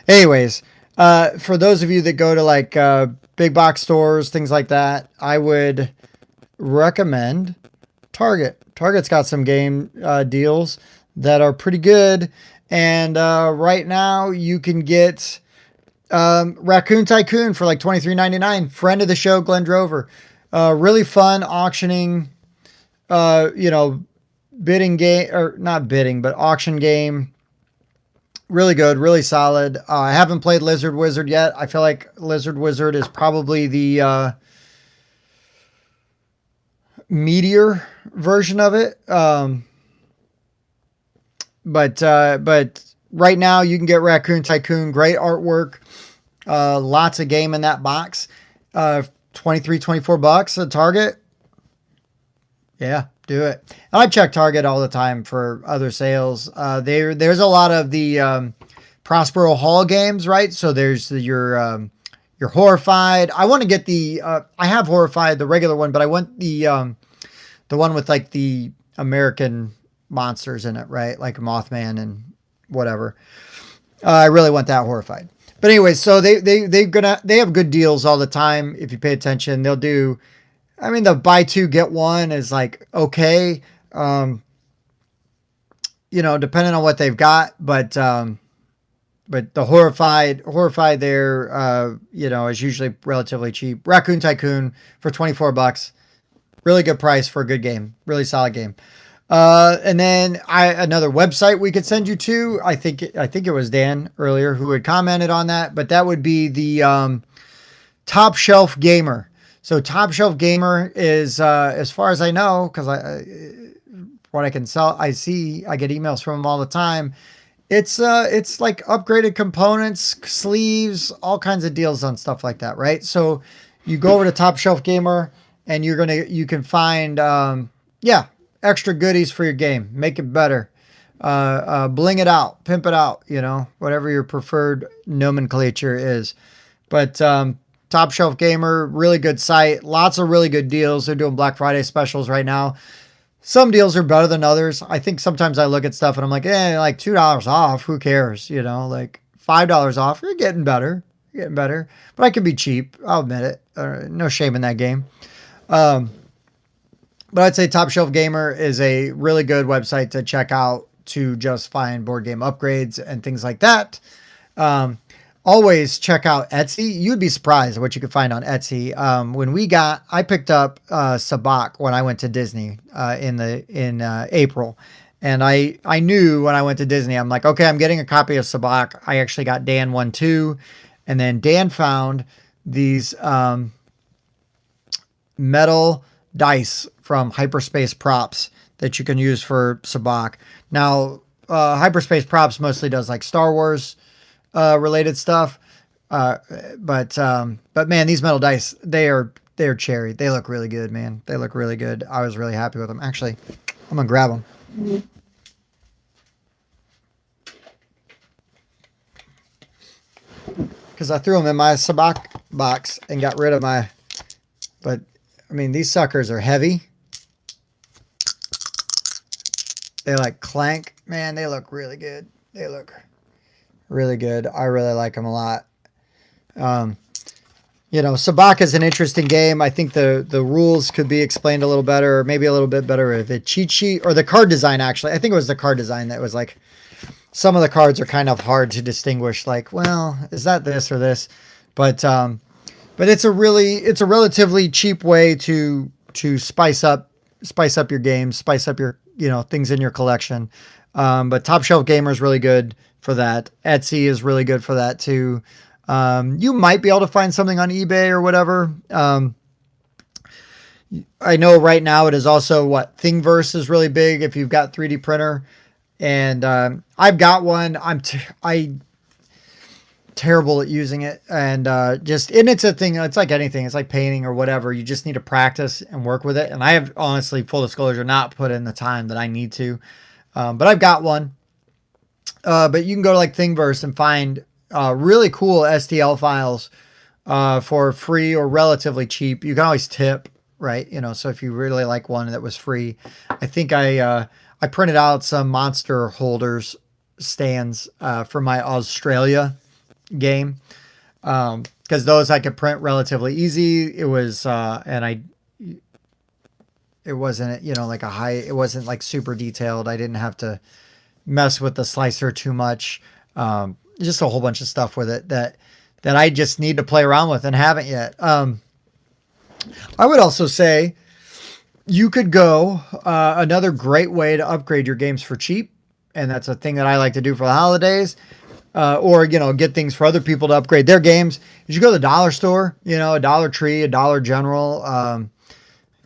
Anyways, for those of you that go to like big box stores, things like that, I would recommend Target. Target's got some game deals that are pretty good. And right now you can get Raccoon Tycoon for like $23.99. Friend of the show, Glenn Drover. Really fun auctioning, you know, bidding game, or not bidding, but auction game. Really good, really solid. I haven't played Lizard Wizard yet. I feel like Lizard Wizard is probably the meteor version of it. But right now you can get Raccoon Tycoon. Great artwork. Lots of game in that box. 23, $24 at Target. Yeah, do it. And I check Target all the time for other sales. There's a lot of the Prospero Hall games, right? So there's your Horrified. I want to get the I have Horrified, the regular one, but I want the one with like the American monsters in it, right? Like Mothman and whatever. I really want that Horrified. But anyway, so they have good deals all the time. If you pay attention, they'll do. I mean, the buy two get one is like okay, you know, depending on what they've got. But the horrified there, you know, is usually relatively cheap. Raccoon Tycoon for $24, really good price for a good game, really solid game. And then another website we could send you to. I think it was Dan earlier who had commented on that, but that would be the Top Shelf Gamer. So Top Shelf Gamer is, as far as I know, because what I can sell, I get emails from them all the time. It's like upgraded components, sleeves, all kinds of deals on stuff like that, right? So you go over to Top Shelf Gamer and you can find, extra goodies for your game, make it better, bling it out, pimp it out, you know, whatever your preferred nomenclature is. But Top Shelf Gamer, really good site, lots of really good deals. They're doing Black Friday specials right now. Some deals are better than others. I think sometimes I look at stuff and I'm like, like $2 off, who cares? You know, like $5 off, you're getting better. You're getting better. But I can be cheap, I'll admit it. No shame in that game. But I'd say Top Shelf Gamer is a really good website to check out to just find board game upgrades and things like that. Always check out Etsy. You'd be surprised at what you could find on Etsy. I picked up Sabacc when I went to Disney in April, and I knew when I went to Disney, I'm like, okay, I'm getting a copy of Sabacc. I actually got Dan one too, and then Dan found these metal dice from Hyperspace Props that you can use for Sabacc. Now, Hyperspace Props mostly does like Star Wars related stuff. But man, these metal dice, they're cherry. They look really good, man. They look really good. I was really happy with them. Actually, I'm gonna grab them. Because I threw them in my Sabacc box and got rid of my, but I mean, these suckers are heavy. They like clank. Man, they look really good. They look really good. I really like them a lot. You know, Sabacc is an interesting game. I think the rules could be explained a little better, or maybe a little bit better. The cheat sheet or the card design, actually. I think it was the card design that was like, some of the cards are kind of hard to distinguish. Like, well, is that this or this? But it's a relatively cheap way to spice up your games, spice up your, you know, things in your collection. But Top Shelf Gamer is really good for that. Etsy is really good for that too. You might be able to find something on eBay or whatever. I know right now it is also Thingiverse is really big if you've got 3D printer, and I've got one. I terrible at using it, and it's a thing. It's like anything. It's like painting or whatever. You just need to practice and work with it. And I have, honestly, full disclosure, not put in the time that I need to, but I've got one. But you can go to like Thingiverse and find really cool STL files for free or relatively cheap. You can always tip, right? You know, so if you really like one that was free, I think I printed out some monster holders stands for my Australia game. Because those I could print relatively easy. It was, it wasn't, like it wasn't like super detailed. I didn't have to mess with the slicer too much. Just a whole bunch of stuff with it that I just need to play around with and haven't yet. I would also say you could go another great way to upgrade your games for cheap, and that's a thing that I like to do for the holidays, or get things for other people to upgrade their games. You should go to the dollar store, a Dollar Tree, a Dollar General.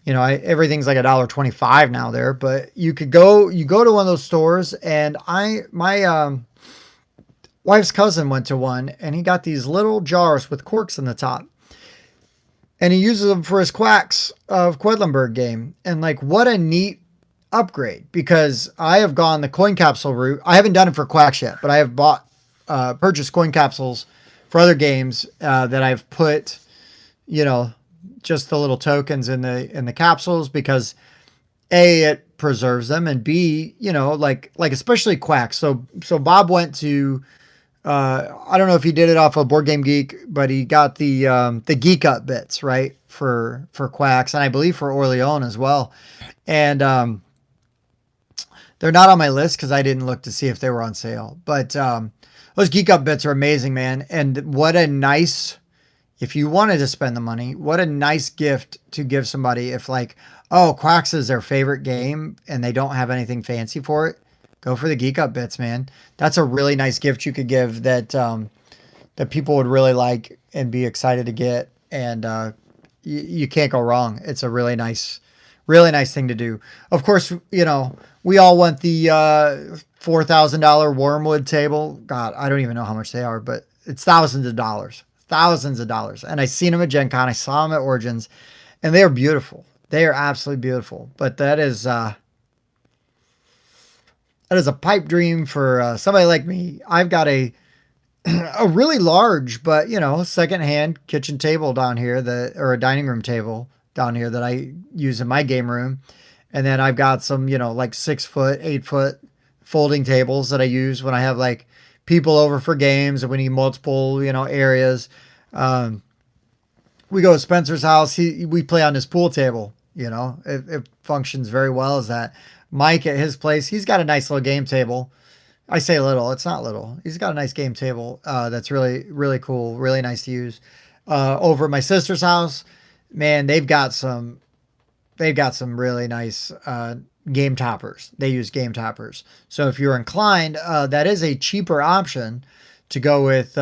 Everything's like $1.25 now there, but you go to one of those stores, and my wife's cousin went to one, and he got these little jars with corks in the top. And he uses them for his Quacks of Quedlinburg game. And like, what a neat upgrade, because I have gone the coin capsule route. I haven't done it for Quacks yet, but I have purchased coin capsules for other games that I've put, just the little tokens in the capsules, because A, it preserves them, and B, like especially Quacks. So Bob went to, I don't know if he did it off of Board Game Geek, but he got the Geek Up bits, right, for Quacks, and I believe for Orleans as well. And they're not on my list because I didn't look to see if they were on sale. But those Geek Up bits are amazing, man. And what a nice, if you wanted to spend the money, what a nice gift to give somebody if like, oh, Quacks is their favorite game and they don't have anything fancy for it. Go for the Geek Up bits, man. That's a really nice gift you could give that that people would really like and be excited to get. And you can't go wrong. It's a really nice thing to do. Of course, we all want the $4,000 Wormwood table. God, I don't even know how much they are, but it's thousands of dollars. And I seen them at Gen Con. I saw them at Origins, and they are beautiful. They are absolutely beautiful. But that is a pipe dream for somebody like me. I've got a really large, but secondhand kitchen table down here, or a dining room table down here that I use in my game room, and then I've got some like 6 foot, 8 foot folding tables that I use when I have like people over for games and we need multiple areas. We go to Spencer's house. We play on his pool table. It functions very well as that. Mike at his place, he's got a nice little game table. I say little, it's not little. He's got a nice game table that's really, really cool, really nice to use. Over at my sister's house, man, they've got some really nice game toppers. They use game toppers. So if you're inclined, that is a cheaper option to go with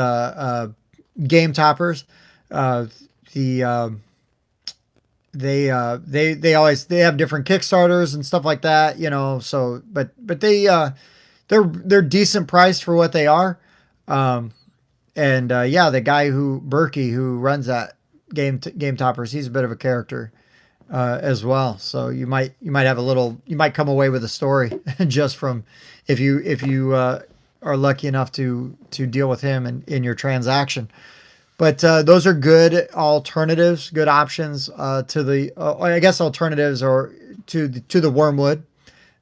game toppers. They have different Kickstarters and stuff like that, so, but they're decent priced for what they are. The guy Berkey, who runs that Game Toppers, he's a bit of a character, as well. So you might come away with a story just from, if you are lucky enough to deal with him in your transaction. But those are good alternatives, good options to the, alternatives or to the Wormwood.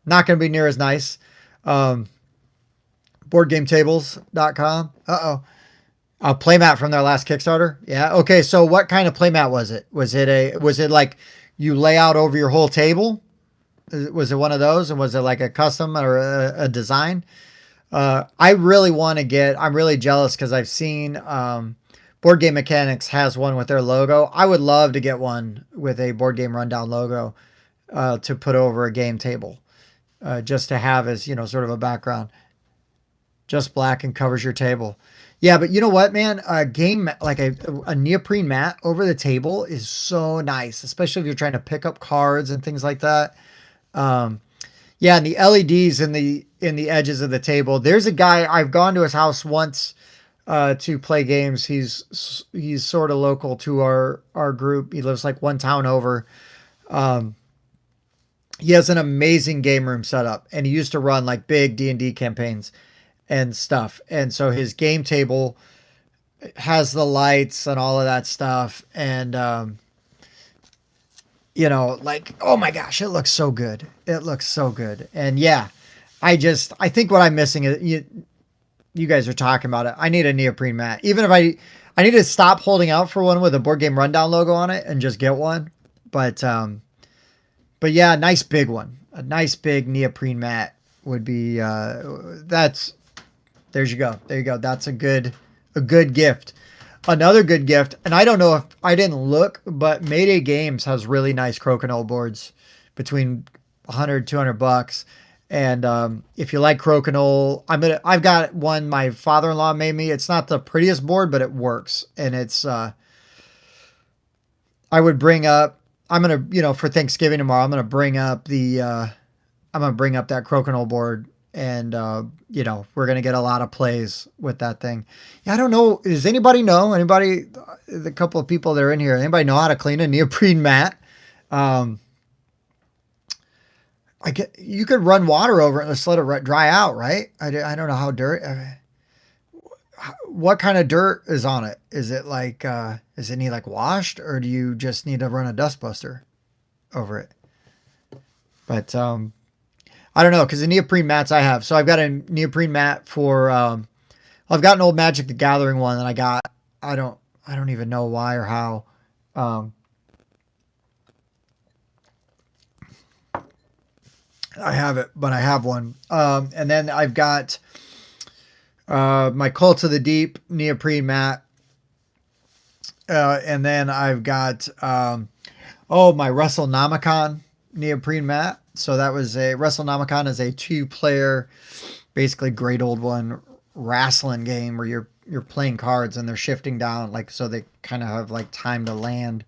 Not going to be near as nice. BoardGameTables.com. A playmat from their last Kickstarter. Yeah. Okay. So what kind of playmat was it? Was it like you lay out over your whole table? Was it one of those? And was it like a custom or a design? I'm really jealous because I've seen, Board Game Mechanics has one with their logo. I would love to get one with a Board Game Rundown logo to put over a game table, just to have as sort of a background. Just black and covers your table. Yeah, but you know what, man? A game like a neoprene mat over the table is so nice, especially if you're trying to pick up cards and things like that. And the LEDs in the edges of the table. There's a guy, I've gone to his house once to play games. He's sort of local to our group. He lives like one town over. He has an amazing game room setup, and he used to run like big D&D campaigns and stuff. And so his game table has the lights and all of that stuff. And, like, oh my gosh, it looks so good. It looks so good. And yeah, I think what I'm missing is you guys are talking about it. I need a neoprene mat. Even if I need to stop holding out for one with a Board Game Rundown logo on it and just get one. But yeah, nice big one. A nice big neoprene mat would be there you go. There you go. That's a good gift. Another good gift, and I don't know if I didn't look, but Mayday Games has really nice Crokinole boards between 100, $200. And if you like Crokinole, I've got one my father-in-law made me. It's not the prettiest board, but it works. And it's I would bring up, I'm gonna, for Thanksgiving tomorrow, I'm gonna bring up that Crokinole board, and we're gonna get a lot of plays with that thing. Yeah, I don't know. Does anybody know? The couple of people that are in here, anybody know how to clean a neoprene mat? You could run water over it and just let it dry out, right? I don't know how what kind of dirt is on it? Is it like, does it need like washed, or do you just need to run a dust buster over it? But, I don't know, because the neoprene mats I have. So I've got a neoprene mat for, I've got an old Magic the Gathering one that I got. I don't even know why or how. I have it, but I have one. And then I've got my Cult of the Deep neoprene mat. And then I've got my WrestleNomicon neoprene mat. So that was WrestleNomicon is a 2-player, basically great old one wrestling game where you're playing cards and they're shifting down, like, so they kind of have like time to land.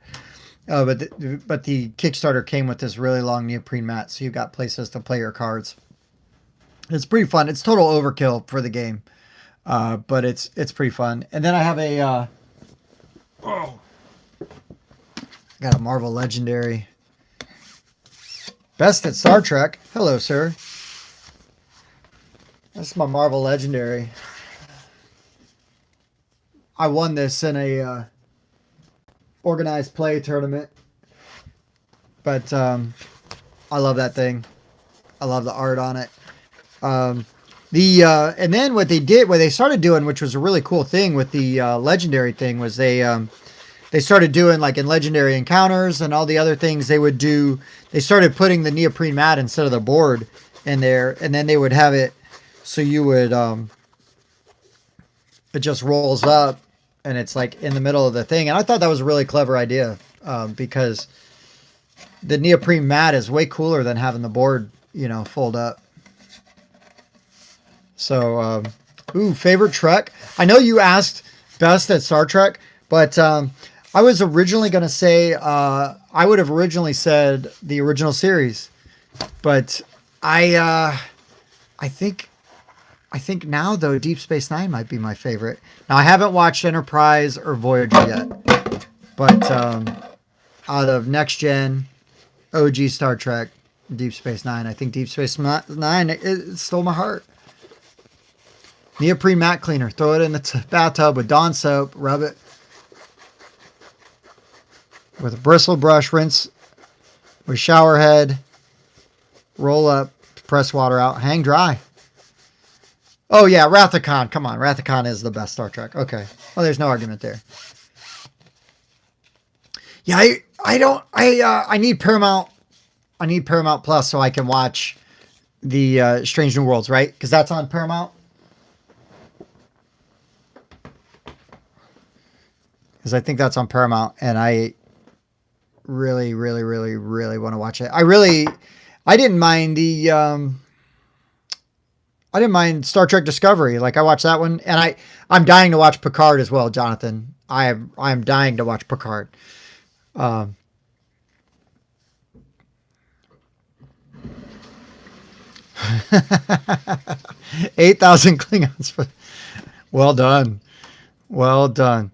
But the Kickstarter came with this really long neoprene mat, so you've got places to play your cards. It's pretty fun. It's total overkill for the game, but it's pretty fun. And then I have got a Marvel Legendary. Best at Star Trek. Hello, sir. This is my Marvel Legendary. I won this in a organized play tournament, but I love that thing. I love the art on it. And then what they started doing, which was a really cool thing with the Legendary thing, was they started doing, like in Legendary Encounters and all the other things they started putting the neoprene mat instead of the board in there, and then they would have it so you would it just rolls up and it's like in the middle of the thing. And I thought that was a really clever idea, because the neoprene mat is way cooler than having the board, fold up. So, favorite Trek. I know you asked best at Star Trek, but I was originally going to say, I would have originally said the original series, but I think now, though, Deep Space Nine might be my favorite. Now, I haven't watched Enterprise or Voyager yet, but out of Next Gen, OG Star Trek, Deep Space Nine, I think Deep Space Nine, it stole my heart. Neoprene mat cleaner. Throw it in the bathtub with Dawn soap, rub it with a bristle brush, rinse with shower head, roll up, press water out, hang dry. Oh yeah, Wrath of Khan. Come on, Wrath of Khan is the best Star Trek. Okay. Well, there's no argument there. Yeah, I need Paramount. I need Paramount Plus so I can watch the Strange New Worlds, right? Because that's on Paramount. Because I think that's on Paramount, and I really, really, really, really want to watch it. I didn't mind I didn't mind Star Trek Discovery. Like, I watched that one, and I'm dying to watch Picard as well, Jonathan. I'm dying to watch Picard. 8,000 Klingons. Well done. Well done.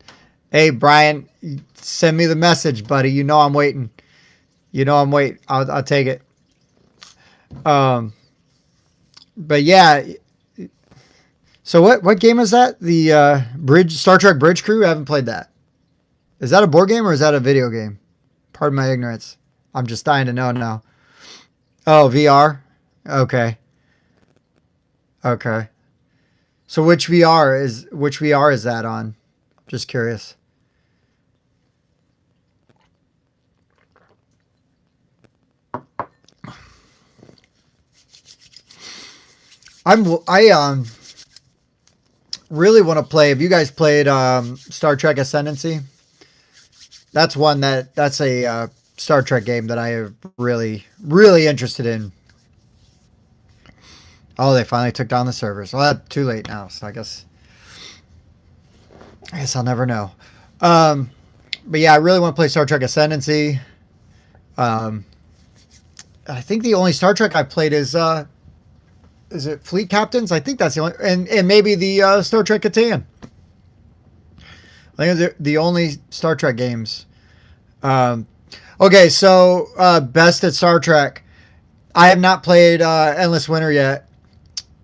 Hey, Brian, send me the message, buddy. You know I'm waiting. I'll take it. But yeah. So what game is that? The Star Trek Bridge Crew? I haven't played that. Is that a board game or is that a video game? Pardon my ignorance. I'm just dying to know now. Oh, VR? Okay. So which VR is that on? Just curious. I really want to play. Have you guys played Star Trek Ascendancy? That's a Star Trek game that I am really interested in. Oh, they finally took down the servers. Well, that's too late now, so I guess I'll never know. Um, but yeah, I really want to play Star Trek Ascendancy. Um, I think the only Star Trek I played is it Fleet Captains? I think that's the only, and maybe the Star Trek Catan. I think the only Star Trek games. Um, okay, so best at Star Trek. I have not played Endless Winter yet,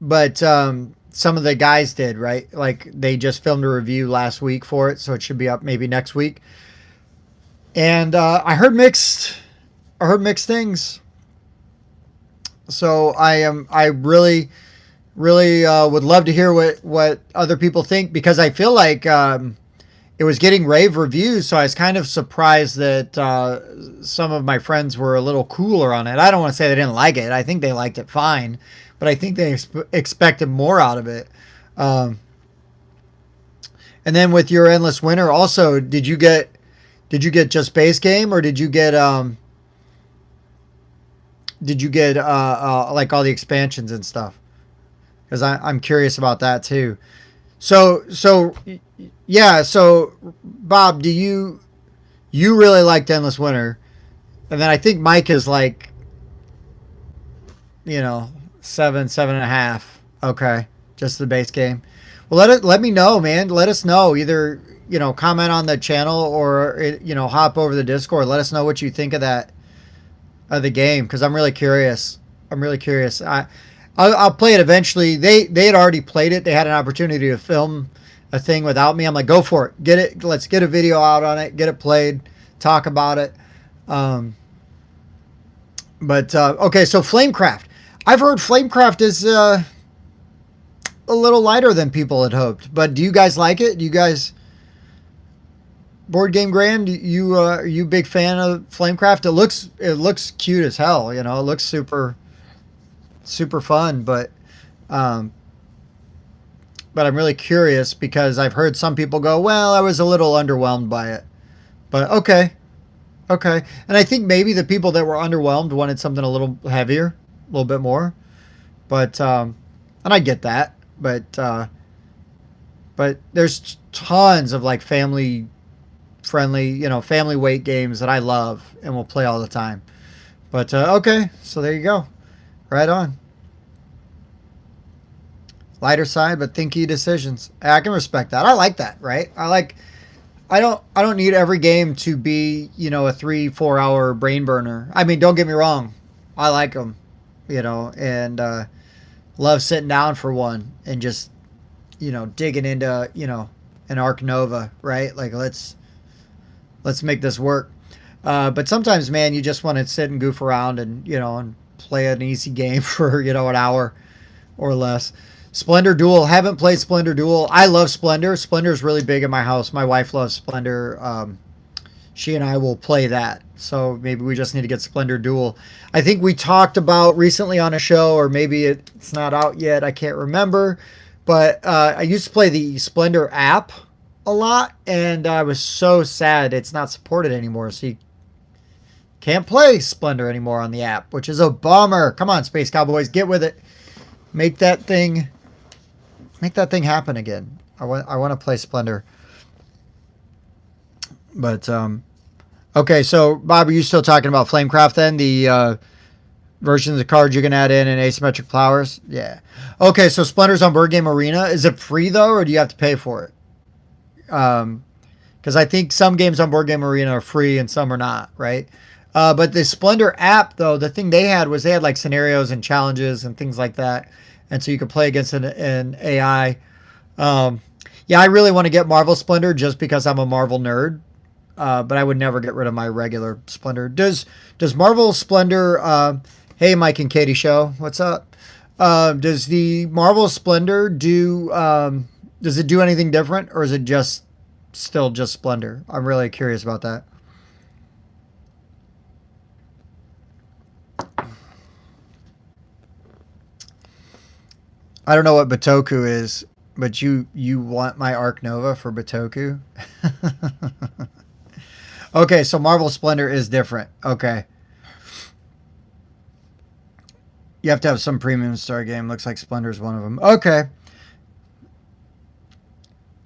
but some of the guys did, right? Like they just filmed a review last week for it, so it should be up maybe next week. And I heard mixed. I heard mixed things. So I really would love to hear what other people think because I feel like it was getting rave reviews. So I was kind of surprised that some of my friends were a little cooler on it. I don't want to say they didn't like it. I think they liked it fine, but I think they expected more out of it. Um, and then with your Endless Winter, also, did you get just base game or did you get like all the expansions and stuff? Because I'm curious about that too. So yeah. So Bob, do you really liked Endless Winter? And then I think Mike is like 7.5. Okay, just the base game. Well, let me know, man. Let us know. Either comment on the channel or hop over the Discord. Let us know what you think of that of the game because I'm really curious. I'm really curious. I'll play it eventually. They had already played it. They had an opportunity to film a thing without me. I'm like, go for it. Get it. Let's get a video out on it. Get it played. Talk about it. Um, but okay, so Flamecraft. I've heard Flamecraft is a little lighter than people had hoped. But do you guys like it? Do you guys Board Game Grand? Are you a big fan of Flamecraft? It looks cute as hell. It looks super fun. Um, but I'm really curious because I've heard some people go, well, I was a little underwhelmed by it. But okay, okay. And I think maybe the people that were underwhelmed wanted something a little heavier, a little bit more. But and I get that. But there's tons of like family friendly, family weight games that I love and will play all the time. But okay, so there you go. Right on. Lighter side, but thinky decisions. I can respect that. I like that, right? I don't need every game to be, a 3-4 hour brain burner. I mean, don't get me wrong. I like them, and love sitting down for one and just, digging into, an Arc Nova, right? Like let's make this work. But sometimes, man, you just want to sit and goof around and play an easy game for an hour or less. Splendor Duel. Haven't played Splendor Duel. I love Splendor. Splendor's really big in my house. My wife loves Splendor. She and I will play that. So maybe we just need to get Splendor Duel. I think we talked about recently on a show, or maybe it's not out yet. I can't remember. But I used to play the Splendor app a lot, and I was so sad it's not supported anymore. So you can't play Splendor anymore on the app, which is a bummer. Come on, Space Cowboys, get with it. Make that thing happen again. I want to play Splendor. But okay, so Bob, are you still talking about Flamecraft then? The versions of cards you can add in and asymmetric flowers? Yeah. Okay, so Splendor's on Board Game Arena. Is it free though, or do you have to pay for it? Because I think some games on Board Game Arena are free and some are not, right? But the Splendor app, though, the thing they had was they had like scenarios and challenges and things like that, and so you could play against an AI. Yeah, I really want to get Marvel Splendor just because I'm a Marvel nerd, but I would never get rid of my regular Splendor. Does Marvel Splendor? Hey, Mike and Katie Show, what's up? Does the Marvel Splendor do? Does it do anything different, or is it just still just Splendor? I'm really curious about that. I don't know what Batoku is, but you want my Arc Nova for Batoku? Okay, so Marvel Splendor is different. Okay, you have to have some premium star game. Looks like Splendor is one of them. Okay.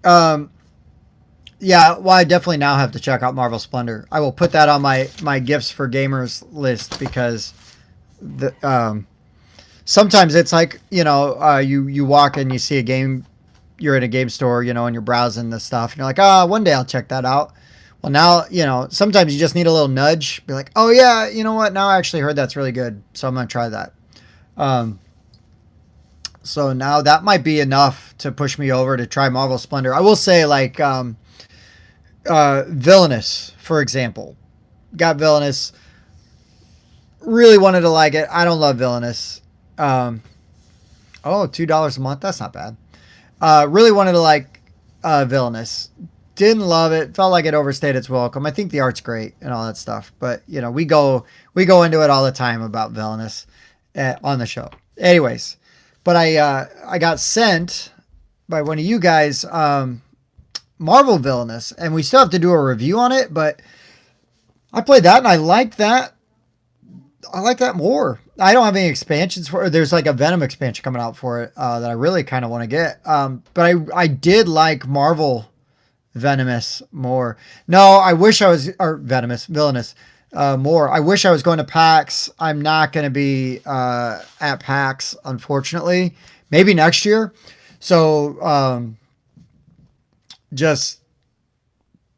Um, Yeah, well, I definitely now have to check out Marvel Splendor. I will put that on my gifts for gamers list because the sometimes it's like you walk and you see a game, you're in a game store, and you're browsing the stuff, and you're like, one day I'll check that out. Well, now sometimes you just need a little nudge, be like, oh yeah, you know what? Now I actually heard that's really good, so I'm gonna try that. Um, so now that might be enough to push me over to try Marvel Splendor. I will say like. Villainous, for example. Got Villainous. Really wanted to like it. I don't love Villainous. Um, oh, $2 a month. That's not bad. Really wanted to like Villainous. Didn't love it. Felt like it overstayed its welcome. I think the art's great and all that stuff, but we go into it all the time about Villainous on the show. Anyways, but I got sent by one of you guys. Marvel Villainous, and we still have to do a review on it, but I played that and I like that. I like that more. I don't have any expansions for it. There's like a Venom expansion coming out for it that I really kind of want to get. But I did like Marvel Venomous more. No, I wish I was, or Venomous, Villainous more. I wish I was going to PAX. I'm not going to be at PAX, unfortunately. Maybe next year. So, just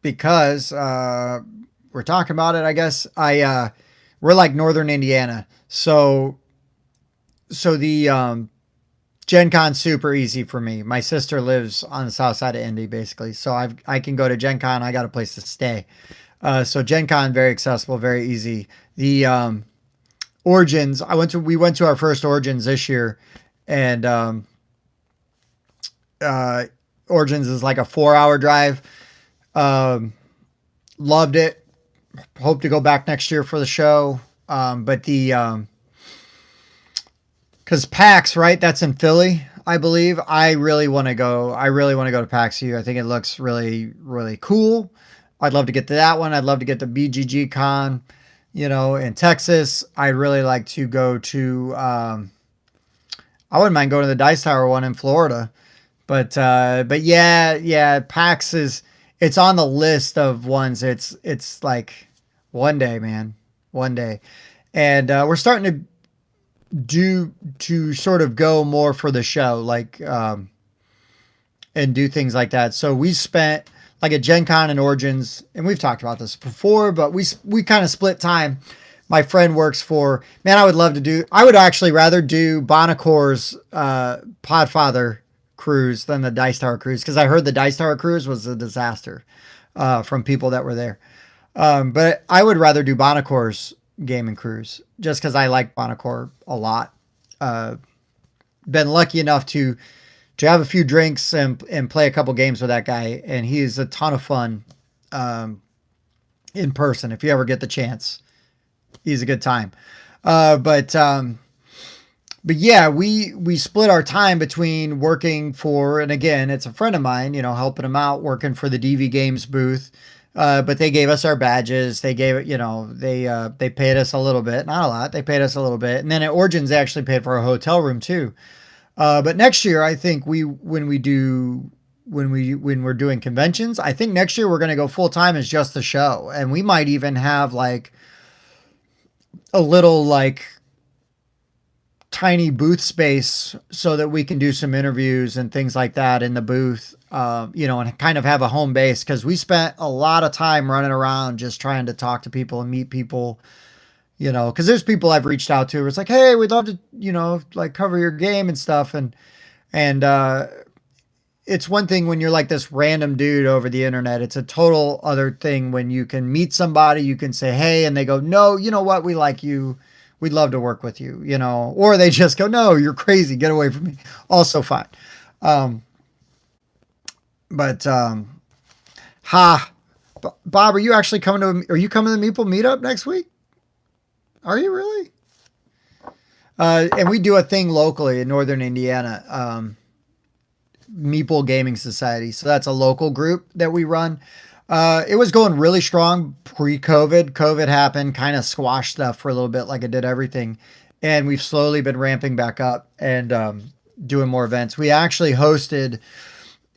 because we're talking about it, I guess we're like Northern Indiana, so the Gen Con's super easy for me. My sister lives on the south side of Indy, basically, so I can go to Gen Con. I got a place to stay, so Gen Con very accessible, very easy. The Origins, we went to our first Origins this year, and uh, Origins is like a 4-hour drive. Um, Loved it. Hope to go back next year for the show. But because PAX, right? That's in Philly, I believe. I really want to go. I really want to go to PAX U. I think it looks really, really cool. I'd love to get to that one. I'd love to get to BGG Con, in Texas. I'd really like to go to. I wouldn't mind going to the Dice Tower one in Florida. But yeah, PAX is it's on the list of ones. It's like one day, man, one day, and we're starting to sort of go more for the show, like and do things like that. So we spent like at Gen Con and Origins, and we've talked about this before, but we kind of split time. My friend works for, man, I would actually rather do Bonacore's Podfather cruise than the Dice Tower cruise, because I heard the Dice Tower cruise was a disaster from people that were there. But I would rather do Bonacore's gaming cruise just because I like Bonacore a lot. Been lucky enough to have a few drinks and play a couple games with that guy, and he's a ton of fun in person. If you ever get the chance, he's a good time. But yeah, we split our time between working for, and again, it's a friend of mine, helping him out, working for the DV Games booth. But they gave us our badges. They gave it, they paid us a little bit, not a lot. They paid us a little bit, and then at Origins they actually paid for a hotel room too. But next year, I think when we're doing conventions, I think next year we're going to go full time as just the show, and we might even have like a little like tiny booth space so that we can do some interviews and things like that in the booth, and kind of have a home base, because we spent a lot of time running around just trying to talk to people and meet people, because there's people I've reached out to where it's like, hey, we'd love to, like cover your game and stuff. And it's one thing when you're like this random dude over the internet. It's a total other thing when you can meet somebody, you can say, hey, and they go, no, you know what? We like you. we'd love to work with you, or they just go, no, you're crazy, get away from me. Also fine. Um, but Bob, are you actually coming are you coming to the Meeple meetup next week? Are you really? And we do a thing locally in Northern Indiana, Meeple Gaming Society. So that's a local group that we run. It was going really strong pre-COVID. COVID happened, kind of squashed stuff for a little bit, like it did everything. And we've slowly been ramping back up and doing more events. We actually hosted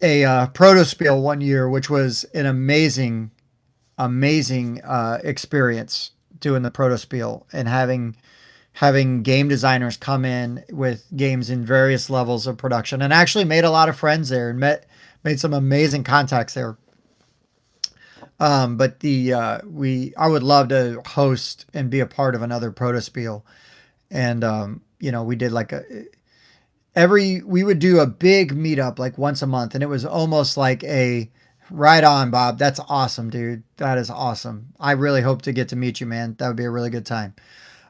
a Protospiel one year, which was an amazing experience doing the Protospiel and having game designers come in with games in various levels of production, and actually made a lot of friends there and made some amazing contacts there. But I would love to host and be a part of another Protospiel. And, we did like we would do a big meetup like once a month, and it was almost like right on, Bob. That's awesome, dude. That is awesome. I really hope to get to meet you, man. That would be a really good time.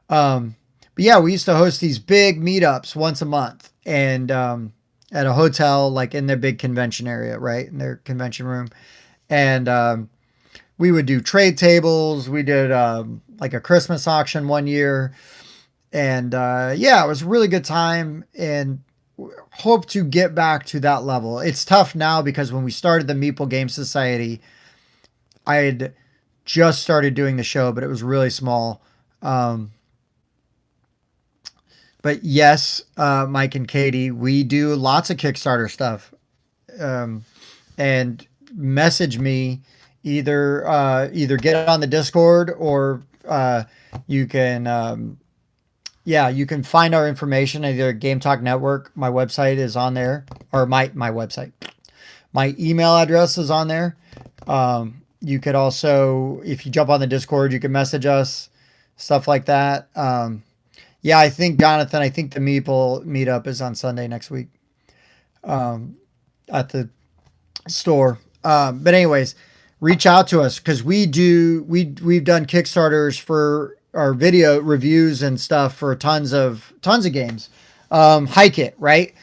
But yeah, we used to host these big meetups once a month, and at a hotel, like in their big convention area, right? In their convention room. And we would do trade tables. We did like a Christmas auction one year. And yeah, it was a really good time, and hope to get back to that level. It's tough now because when we started the Meeple Game Society, I had just started doing the show, but it was really small. But yes, Mike and Katie, we do lots of Kickstarter stuff. And message me, either get it on the Discord, or you can you can find our information at either Game Talk Network. My website is on there, or my website. My email address is on there. You could also, if you jump on the Discord, you can message us, stuff like that. Yeah, I think, Jonathan, the Meeple meetup is on Sunday next week at the store. But anyways, reach out to us, because we've done Kickstarters for our video reviews and stuff for tons of games. Hike It, right?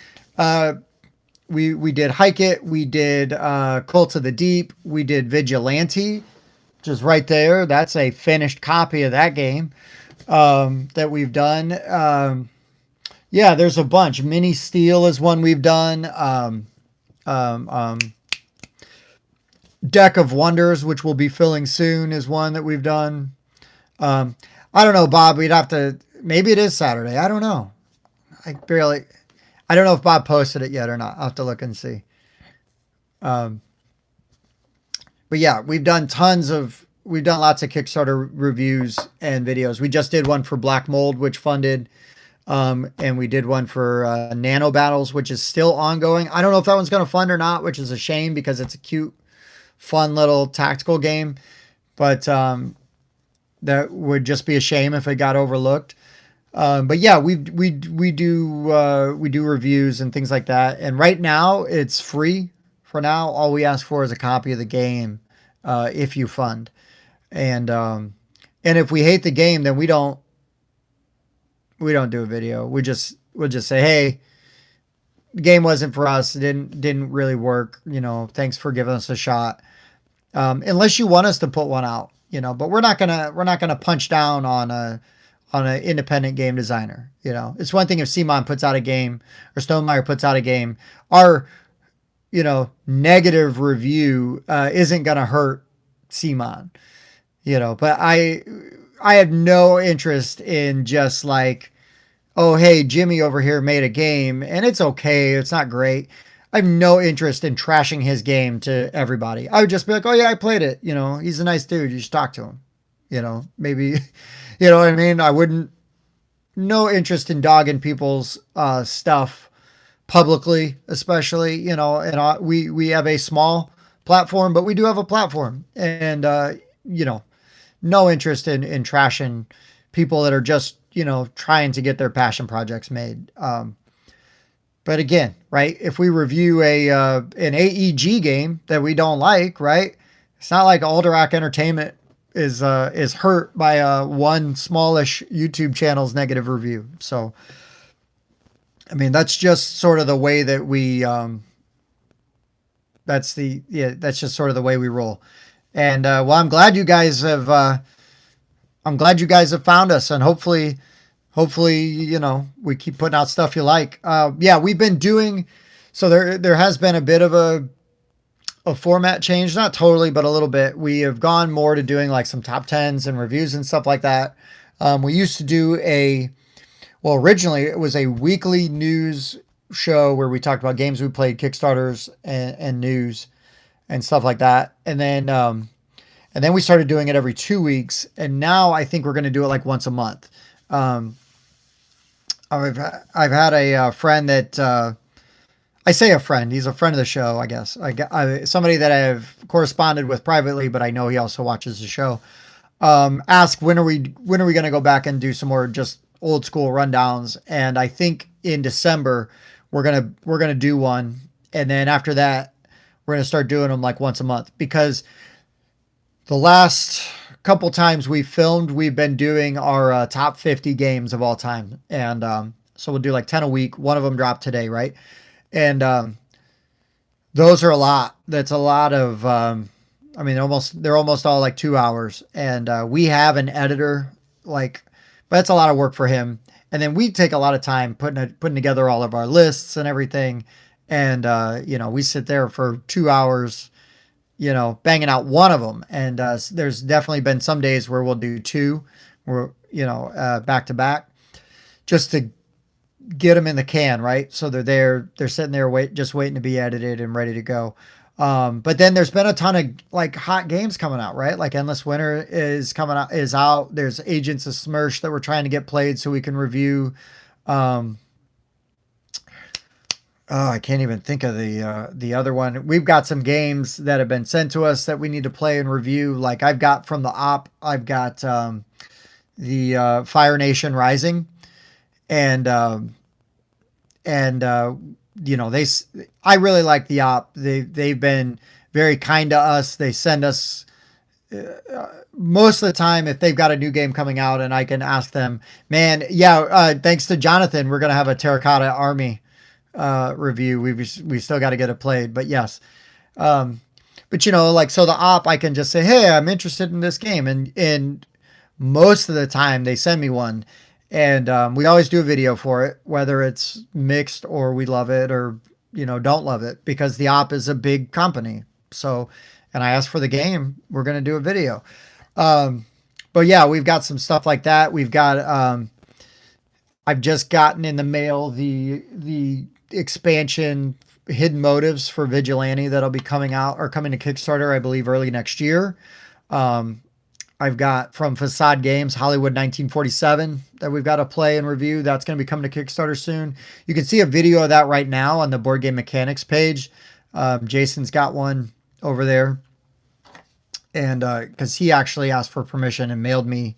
We did Hike It. We did Cult of the Deep. We did Vigilante, which is right there. That's a finished copy of that game that we've done. Yeah, there's a bunch. Mini Steel is one we've done. Deck of Wonders, which we'll be filling soon, is one that we've done. I don't know, Bob. We'd have to. Maybe it is Saturday. I don't know. I don't know if Bob posted it yet or not. I'll have to look and see. But yeah, we've done lots of Kickstarter reviews and videos. We just did one for Black Mold, which funded. And we did one for Nano Battles, which is still ongoing. I don't know if that one's going to fund or not, which is a shame because it's a cute, fun little tactical game. But that would just be a shame if it got overlooked. But yeah, we do reviews and things like that. And right now it's free for now. All we ask for is a copy of the game, if you fund. And if we hate the game, then we don't do a video. We'll just say, hey, the game wasn't for us. It didn't really work. Thanks for giving us a shot. Unless you want us to put one out, but we're not gonna punch down on an independent game designer. It's one thing if CMON puts out a game or Stonemaier puts out a game. Our negative review isn't gonna hurt CMON. But I have no interest in just like, oh, hey, Jimmy over here made a game and it's okay. It's not great. I have no interest in trashing his game to everybody. I would just be like, oh yeah, I played it. He's a nice dude. You should talk to him. Maybe, you know what I mean? No interest in dogging people's stuff publicly, especially, and we have a small platform, but we do have a platform, and, no interest in trashing people that are just, trying to get their passion projects made. But again, right, if we review an AEG game that we don't like, right, it's not like Alderac Entertainment is hurt by one smallish YouTube channel's negative review. So, I mean, that's just sort of the way that we that's just sort of the way we roll. And well, I'm glad you guys have found us, and hopefully, we keep putting out stuff you like. Yeah, we've been doing, so there has been a bit of a format change, not totally, but a little bit. We have gone more to doing like some top tens and reviews and stuff like that. We used to do originally it was a weekly news show where we talked about games we played, Kickstarters, and news and stuff like that. And then we started doing it every 2 weeks. And now I think we're going to do it like once a month. I've had a friend that, I say a friend, he's a friend of the show, I guess. Somebody that I've corresponded with privately, but I know he also watches the show. Ask when are we going to go back and do some more just old school rundowns? And I think in December we're gonna do one, and then after that we're gonna start doing them like once a month, because the last couple times we filmed, we've been doing our top 50 games of all time, and so we'll do like 10 a week. One of them dropped today, right? And those are a lot. That's a lot of. I mean, they're almost all like 2 hours, and we have an editor, but that's a lot of work for him. And then we take a lot of time putting together all of our lists and everything, and we sit there for 2 hours, banging out one of them. And there's definitely been some days where we'll do two, back to back, just to get them in the can, right? So they're sitting there waiting to be edited and ready to go. But then there's been a ton of like hot games coming out, right? Like Endless Winter is out. There's Agents of Smersh that we're trying to get played so we can review. I can't even think of the other one. We've got some games that have been sent to us that we need to play and review. Like I've got from the op, I've got the Fire Nation Rising, and I really like the op. They've been very kind to us. They send us most of the time if they've got a new game coming out, and I can ask them, man, thanks to Jonathan, we're gonna have a Terracotta Army review. We still got to get it played, but yes. But so the op, I can just say, hey, I'm interested in this game, and most of the time they send me one. And we always do a video for it, whether it's mixed or we love it or, don't love it, because the op is a big company. So, and I asked for the game, we're going to do a video. But yeah, we've got some stuff like that. We've got, I've just gotten in the mail the expansion Hidden Motives for Vigilante that'll be coming to Kickstarter, I believe, early next year. I've got from Facade Games, Hollywood 1947 that we've got to play and review. That's going to be coming to Kickstarter soon. You can see a video of that right now on the Board Game Mechanics page. Jason's got one over there. And because he actually asked for permission and mailed me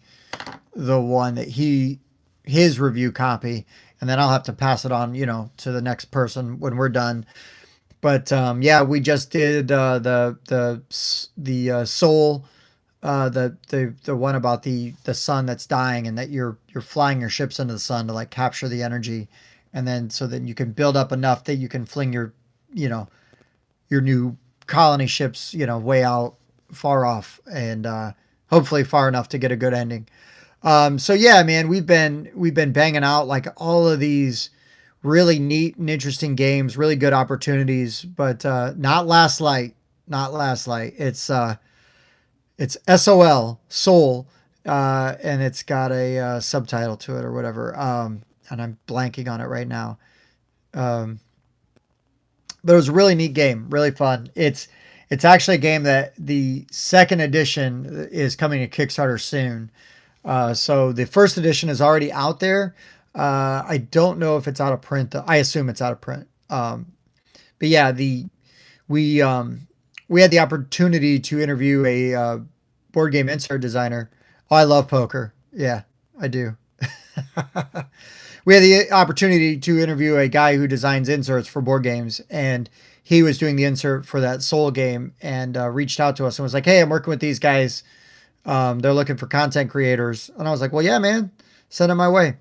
the one that his review copy. And then I'll have to pass it on, to the next person when we're done. But we just did the Soul. The one about the sun that's dying, and that you're flying your ships into the sun to like capture the energy, and then so that you can build up enough that you can fling your new colony ships way out far off, and hopefully far enough to get a good ending. So yeah, man, we've been banging out like all of these really neat and interesting games, really good opportunities, but not Last Light. It's SOL, Soul, and it's got a subtitle to it or whatever. And I'm blanking on it right now. But it was a really neat game, really fun. It's actually a game that the second edition is coming to Kickstarter soon. So the first edition is already out there. I don't know if it's out of print, though. I assume it's out of print. But yeah, we had the opportunity to interview a board game insert designer. Oh, I love poker. Yeah, I do. We had the opportunity to interview a guy who designs inserts for board games, and he was doing the insert for that Soul game, and reached out to us and was like, hey, I'm working with these guys. They're looking for content creators. And I was like, well, yeah, man, send it my way.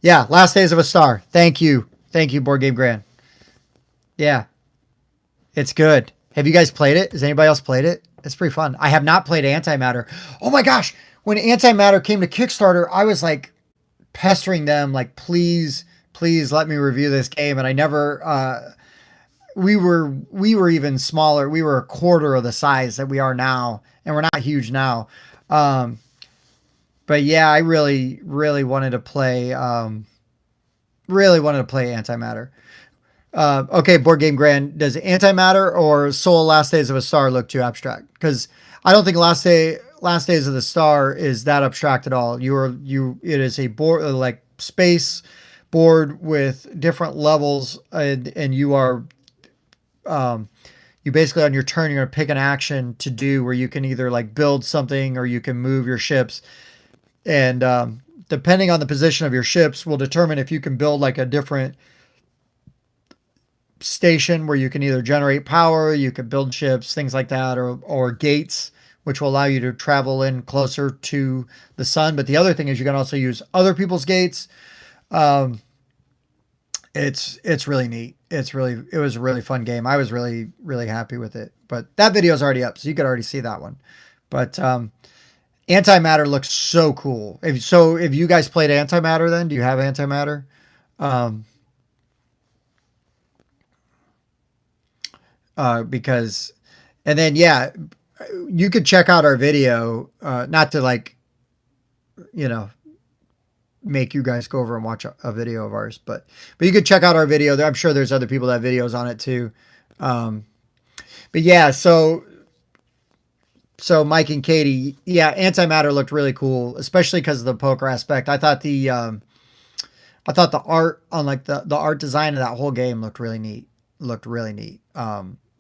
Yeah, Last Days of a Star. Thank you. Thank you, Board Game Grand. Yeah, it's good. Have you guys played it? Has anybody else played it? It's pretty fun. I have not played Antimatter. Oh my gosh. When Antimatter came to Kickstarter, I was like pestering them, like, please, please let me review this game. And I never, we were even smaller. We were a quarter of the size that we are now. And we're not huge now. Um, but yeah, I really wanted to play, Antimatter. Okay, Board Game Grand. Does Antimatter or Soul Last Days of a Star look too abstract? Because I don't think Last Days of the Star is that abstract at all. It is a board like space board with different levels, and you are you basically on your turn you're gonna pick an action to do where you can either like build something or you can move your ships, and depending on the position of your ships will determine if you can build like a different station where you can either generate power, you can build ships, things like that, or gates, which will allow you to travel in closer to the sun. But the other thing is you can also use other people's gates. Um, it's really neat. It was a really fun game. I was really happy with it. But that video is already up, so you could already see that one. But Antimatter looks so cool. If you guys played Antimatter, then do you have Antimatter? Um, because, and then yeah, you could check out our video. Not to like, you know, make you guys go over and watch a video of ours, but you could check out our video. I'm sure there's other people that have videos on it too. Um, but yeah, so Mike and Katie, yeah, Antimatter looked really cool, especially because of the poker aspect. I thought the art on like the art design of that whole game looked really neat. Looked really neat.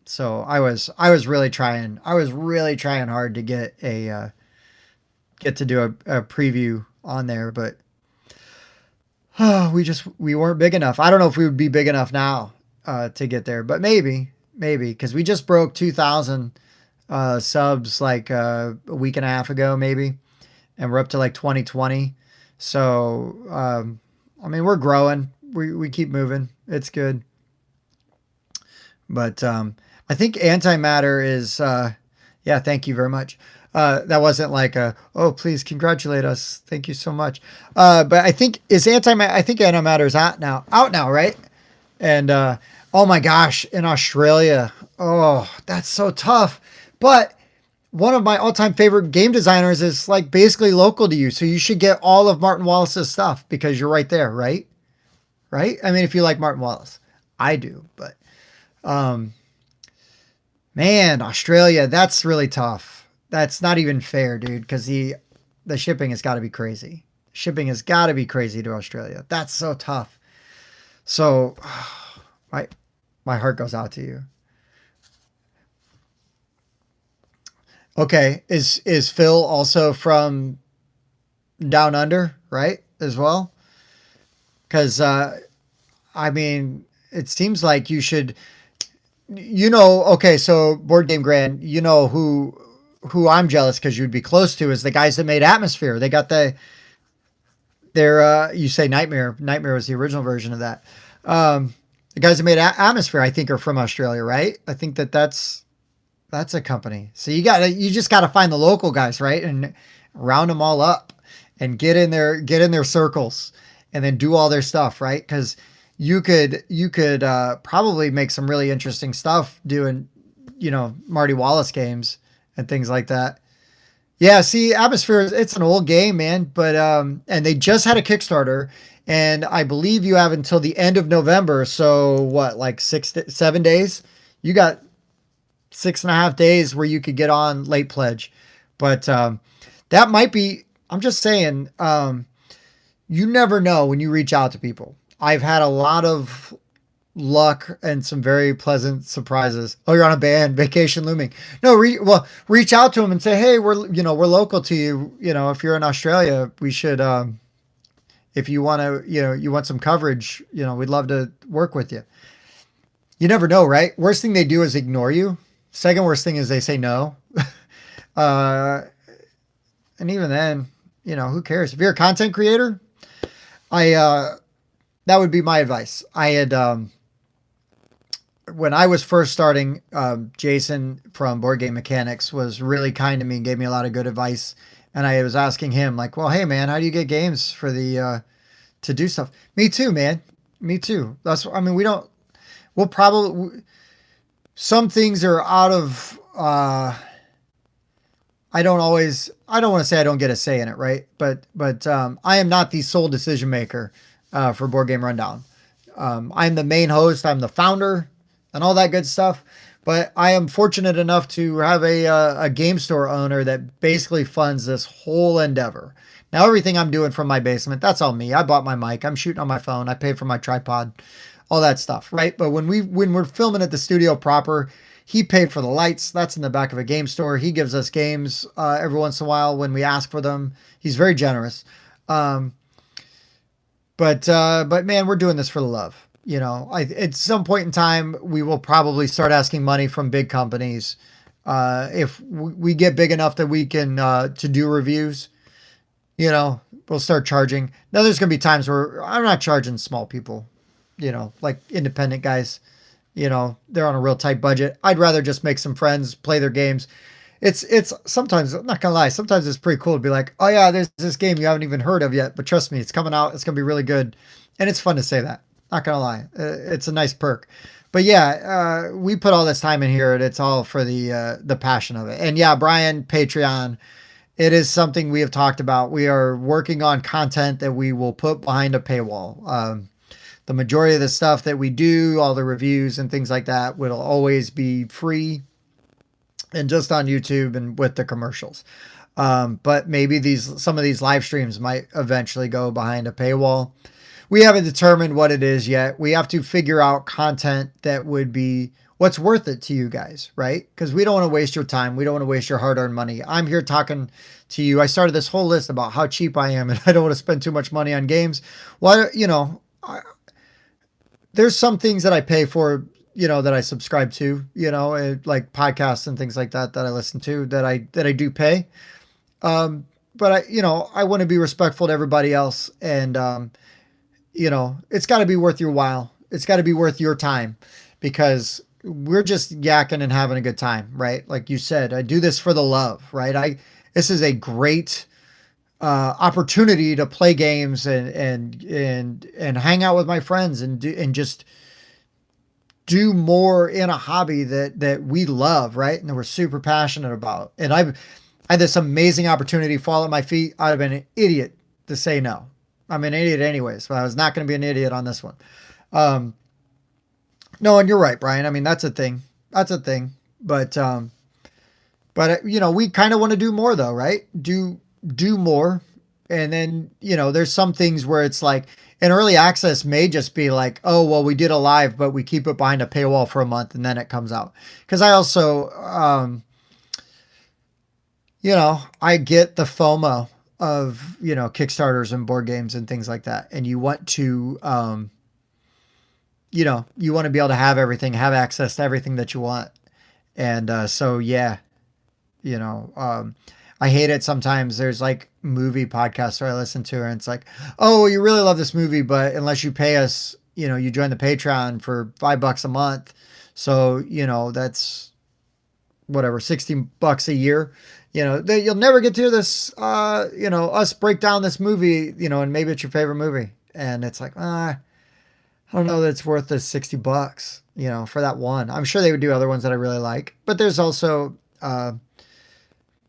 So I was really trying hard to get to do a preview on there, but we weren't big enough. I don't know if we would be big enough now to get there, but maybe because we just broke 2,000 subs like a week and a half ago, maybe, and we're up to like 2020. So I mean, we're growing. We keep moving. It's good. But I think Antimatter is, yeah, thank you very much. That wasn't like oh, please congratulate us. Thank you so much. But I think Antimatter is out now, right? And oh my gosh, in Australia, oh, that's so tough. But one of my all-time favorite game designers is like basically local to you, so you should get all of Martin Wallace's stuff because you're right there, right? Right? I mean, if you like Martin Wallace, I do, but um, man, Australia, that's really tough. That's not even fair, dude, because the shipping has got to be crazy. Shipping has got to be crazy to Australia. That's so tough. So my my heart goes out to you. Okay, is Phil also from down under, right? As well? Because I mean, it seems like you should, okay, so Board Game Grand, who I'm jealous because you'd be close to is the guys that made Atmosphere. They got their you say Nightmare. Nightmare was the original version of that. The guys that made Atmosphere, I think, are from Australia, right? I think that's a company. So you just gotta find the local guys, right? And round them all up and get in their circles and then do all their stuff, right? Because you could probably make some really interesting stuff doing, Marty Wallace games and things like that. Yeah, see, Atmosphere, it's an old game, man, but and they just had a Kickstarter, and I believe you have until the end of November. So what, like 7 days? You got 6.5 days where you could get on late pledge, but that might be. I'm just saying, you never know when you reach out to people. I've had a lot of luck and some very pleasant surprises. Oh, you're on a band, Vacation Looming. No, reach out to them and say, hey, we're local to you. If you're in Australia, we should, if you want to, you want some coverage, we'd love to work with you. You never know, right? Worst thing they do is ignore you. Second worst thing is they say no. uh, And even then, who cares? If you're a content creator, I that would be my advice. I had when I was first starting, Jason from Board Game Mechanics was really kind to me and gave me a lot of good advice. And I was asking him, like, well, hey, man, how do you get games for to do stuff? Me too, man. Me too. We'll probably, some things are out of, I don't want to say I don't get a say in it, right? But I am not the sole decision maker for Board Game Rundown. I'm the main host, I'm the founder, and all that good stuff. But I am fortunate enough to have a game store owner that basically funds this whole endeavor. Now, everything I'm doing from my basement, that's all me. I bought my mic. I'm shooting on my phone. I paid for my tripod, all that stuff, right? But when we're filming at the studio proper, he paid for the lights. That's in the back of a game store. He gives us games every once in a while when we ask for them. He's very generous. But man, we're doing this for the love. At some point in time, we will probably start asking money from big companies. If we get big enough that we can to do reviews, we'll start charging. Now, there's going to be times where I'm not charging small people, like independent guys. They're on a real tight budget. I'd rather just make some friends, play their games. It's sometimes, I'm not gonna lie, sometimes it's pretty cool to be like, oh yeah, there's this game you haven't even heard of yet, but trust me, it's coming out. It's gonna be really good, and it's fun to say that. Not gonna lie, it's a nice perk. But yeah, we put all this time in here, and it's all for the passion of it. And yeah, Brian, Patreon, it is something we have talked about. We are working on content that we will put behind a paywall. The majority of the stuff that we do, all the reviews and things like that, will always be free and just on YouTube and with the commercials. But maybe some of these live streams might eventually go behind a paywall. We haven't determined what it is yet. We have to figure out content that would be what's worth it to you guys, right? Because we don't want to waste your time. We don't want to waste your hard-earned money. I'm here talking to you. I started this whole list about how cheap I am, and I don't want to spend too much money on games. Well, there's some things that I pay for, that I subscribe to, like podcasts and things like that I listen to that I do pay. But I want to be respectful to everybody else. And, it's got to be worth your while. It's got to be worth your time, because we're just yakking and having a good time, right? Like you said, I do this for the love, right? This is a great opportunity to play games and hang out with my friends and just do more in a hobby that we love, right? And that we're super passionate about. And I had this amazing opportunity fall at my feet. I'd have been an idiot to say no. I'm an idiot anyways, but I was not going to be an idiot on this one. No, and you're right, Brian. I mean, that's a thing. That's a thing. But we kind of want to do more though, right? Do more. And then, there's some things where it's like an early access may just be like, oh, well, we did a live, but we keep it behind a paywall for a month and then it comes out. Cause I also, I get the FOMO of, Kickstarters and board games and things like that. And you want to, you want to be able to have everything, have access to everything that you want. And, so yeah, I hate it sometimes. There's like movie podcasts where I listen to, and it's like, oh, you really love this movie, but unless you pay us, you join the Patreon for $5 a month. So, that's whatever, $60 a year. You'll never get to hear this, us break down this movie, and maybe it's your favorite movie. And it's like, I don't know that it's worth the $60, for that one. I'm sure they would do other ones that I really like, but there's also,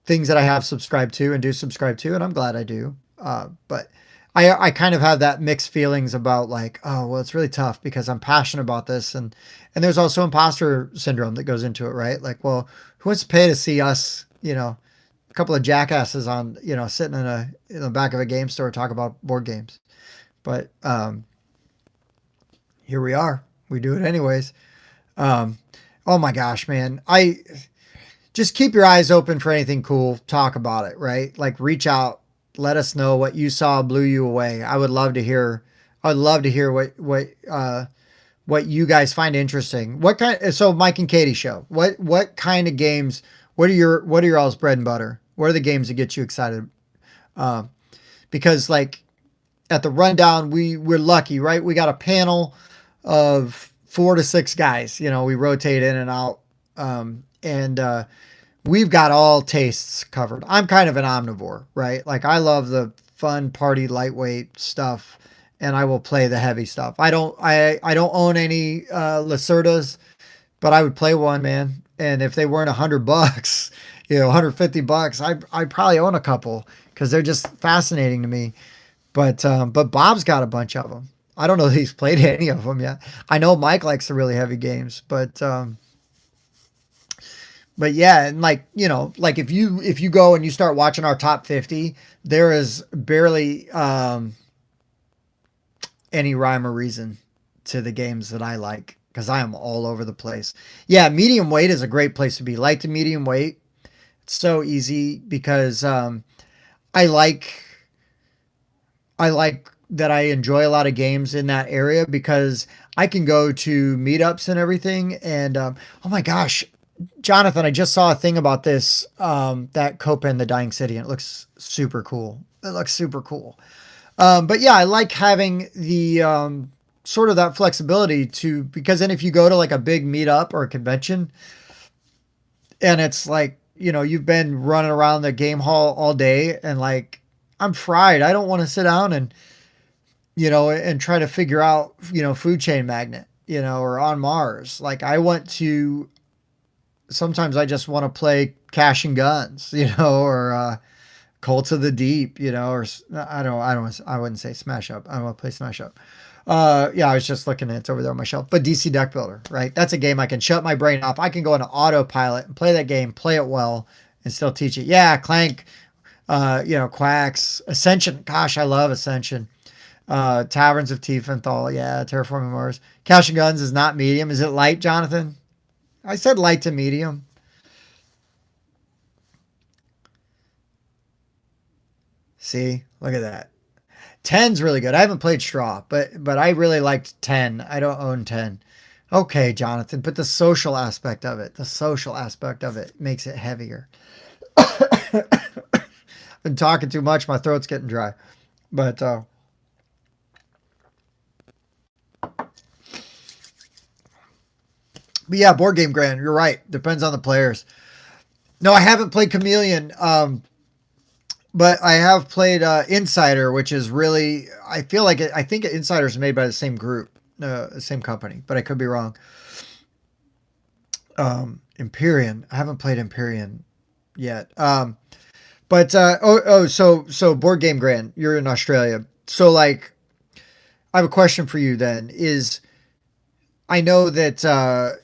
things that I have subscribed to and do subscribe to, and I'm glad I do. But I kind of have that mixed feelings about like, oh, well, it's really tough because I'm passionate about this. And there's also imposter syndrome that goes into it, right? Like, well, who wants to pay to see us, a couple of jackasses on, sitting in the back of a game store talk about board games. But here we are. We do it anyways. Oh my gosh, man. Just keep your eyes open for anything cool. Talk about it, right? Like reach out, let us know what you saw blew you away. I would love to hear what you guys find interesting. So Mike and Katie show. What kind of games, what are your all's bread and butter? What are the games that get you excited Because like at the rundown, we're lucky, right? We got a panel of 4 to 6 guys. We rotate in and out, and we've got all tastes covered. I'm kind of an omnivore, right? Like I love the fun party lightweight stuff, and I will play the heavy stuff. I don't own any Lacerdas, but I would play one, man. And if they weren't $100, $150, I probably own a couple because they're just fascinating to me. But Bob's got a bunch of them. I don't know if he's played any of them yet. I know Mike likes the really heavy games, but yeah, and like if you go and you start watching our top 50, there is barely any rhyme or reason to the games that I like because I am all over the place. Yeah, medium weight is a great place to be. Light to medium weight, it's so easy because I like I like that I enjoy a lot of games in that area because I can go to meetups and everything. And oh my gosh, Jonathan, I just saw a thing about this that Copa in the Dying City, and it looks super cool. It looks super cool. But yeah, I like having the sort of that flexibility to because then if you go to like a big meetup or a convention, and it's like you've been running around the game hall all day, and like I'm fried. I don't want to sit down and try to figure out food chain magnet or on Mars. Like I want to. Sometimes I just want to play Cash and Guns, or Cult of the Deep, or I wouldn't say Smash Up. I want to play Smash Up. Yeah, I was just looking at it's over there on my shelf. But DC Deck Builder, right? That's a game I can shut my brain off. I can go into autopilot and play that game, play it well, and still teach it. Yeah, Clank, Quacks, Ascension. Gosh, I love Ascension. Taverns of Tiefenthal. Yeah, Terraforming Mars. Cash and Guns is not medium. Is it light, Jonathan? I said light to medium. See, look at that. Ten's really good. I haven't played Straw, but I really liked 10. I don't own 10. Okay, Jonathan, but the social aspect of it makes it heavier. Been talking too much. My throat's getting dry. But yeah, board game grand. You're right. Depends on the players. No, I haven't played Chameleon. But I have played Insider, which is really, I feel like I think Insider is made by the same group, same company, but I could be wrong. Empyrean. I haven't played Empyrean yet. So Board Game Grand, you're in Australia. So like, I have a question for you then is, I know that,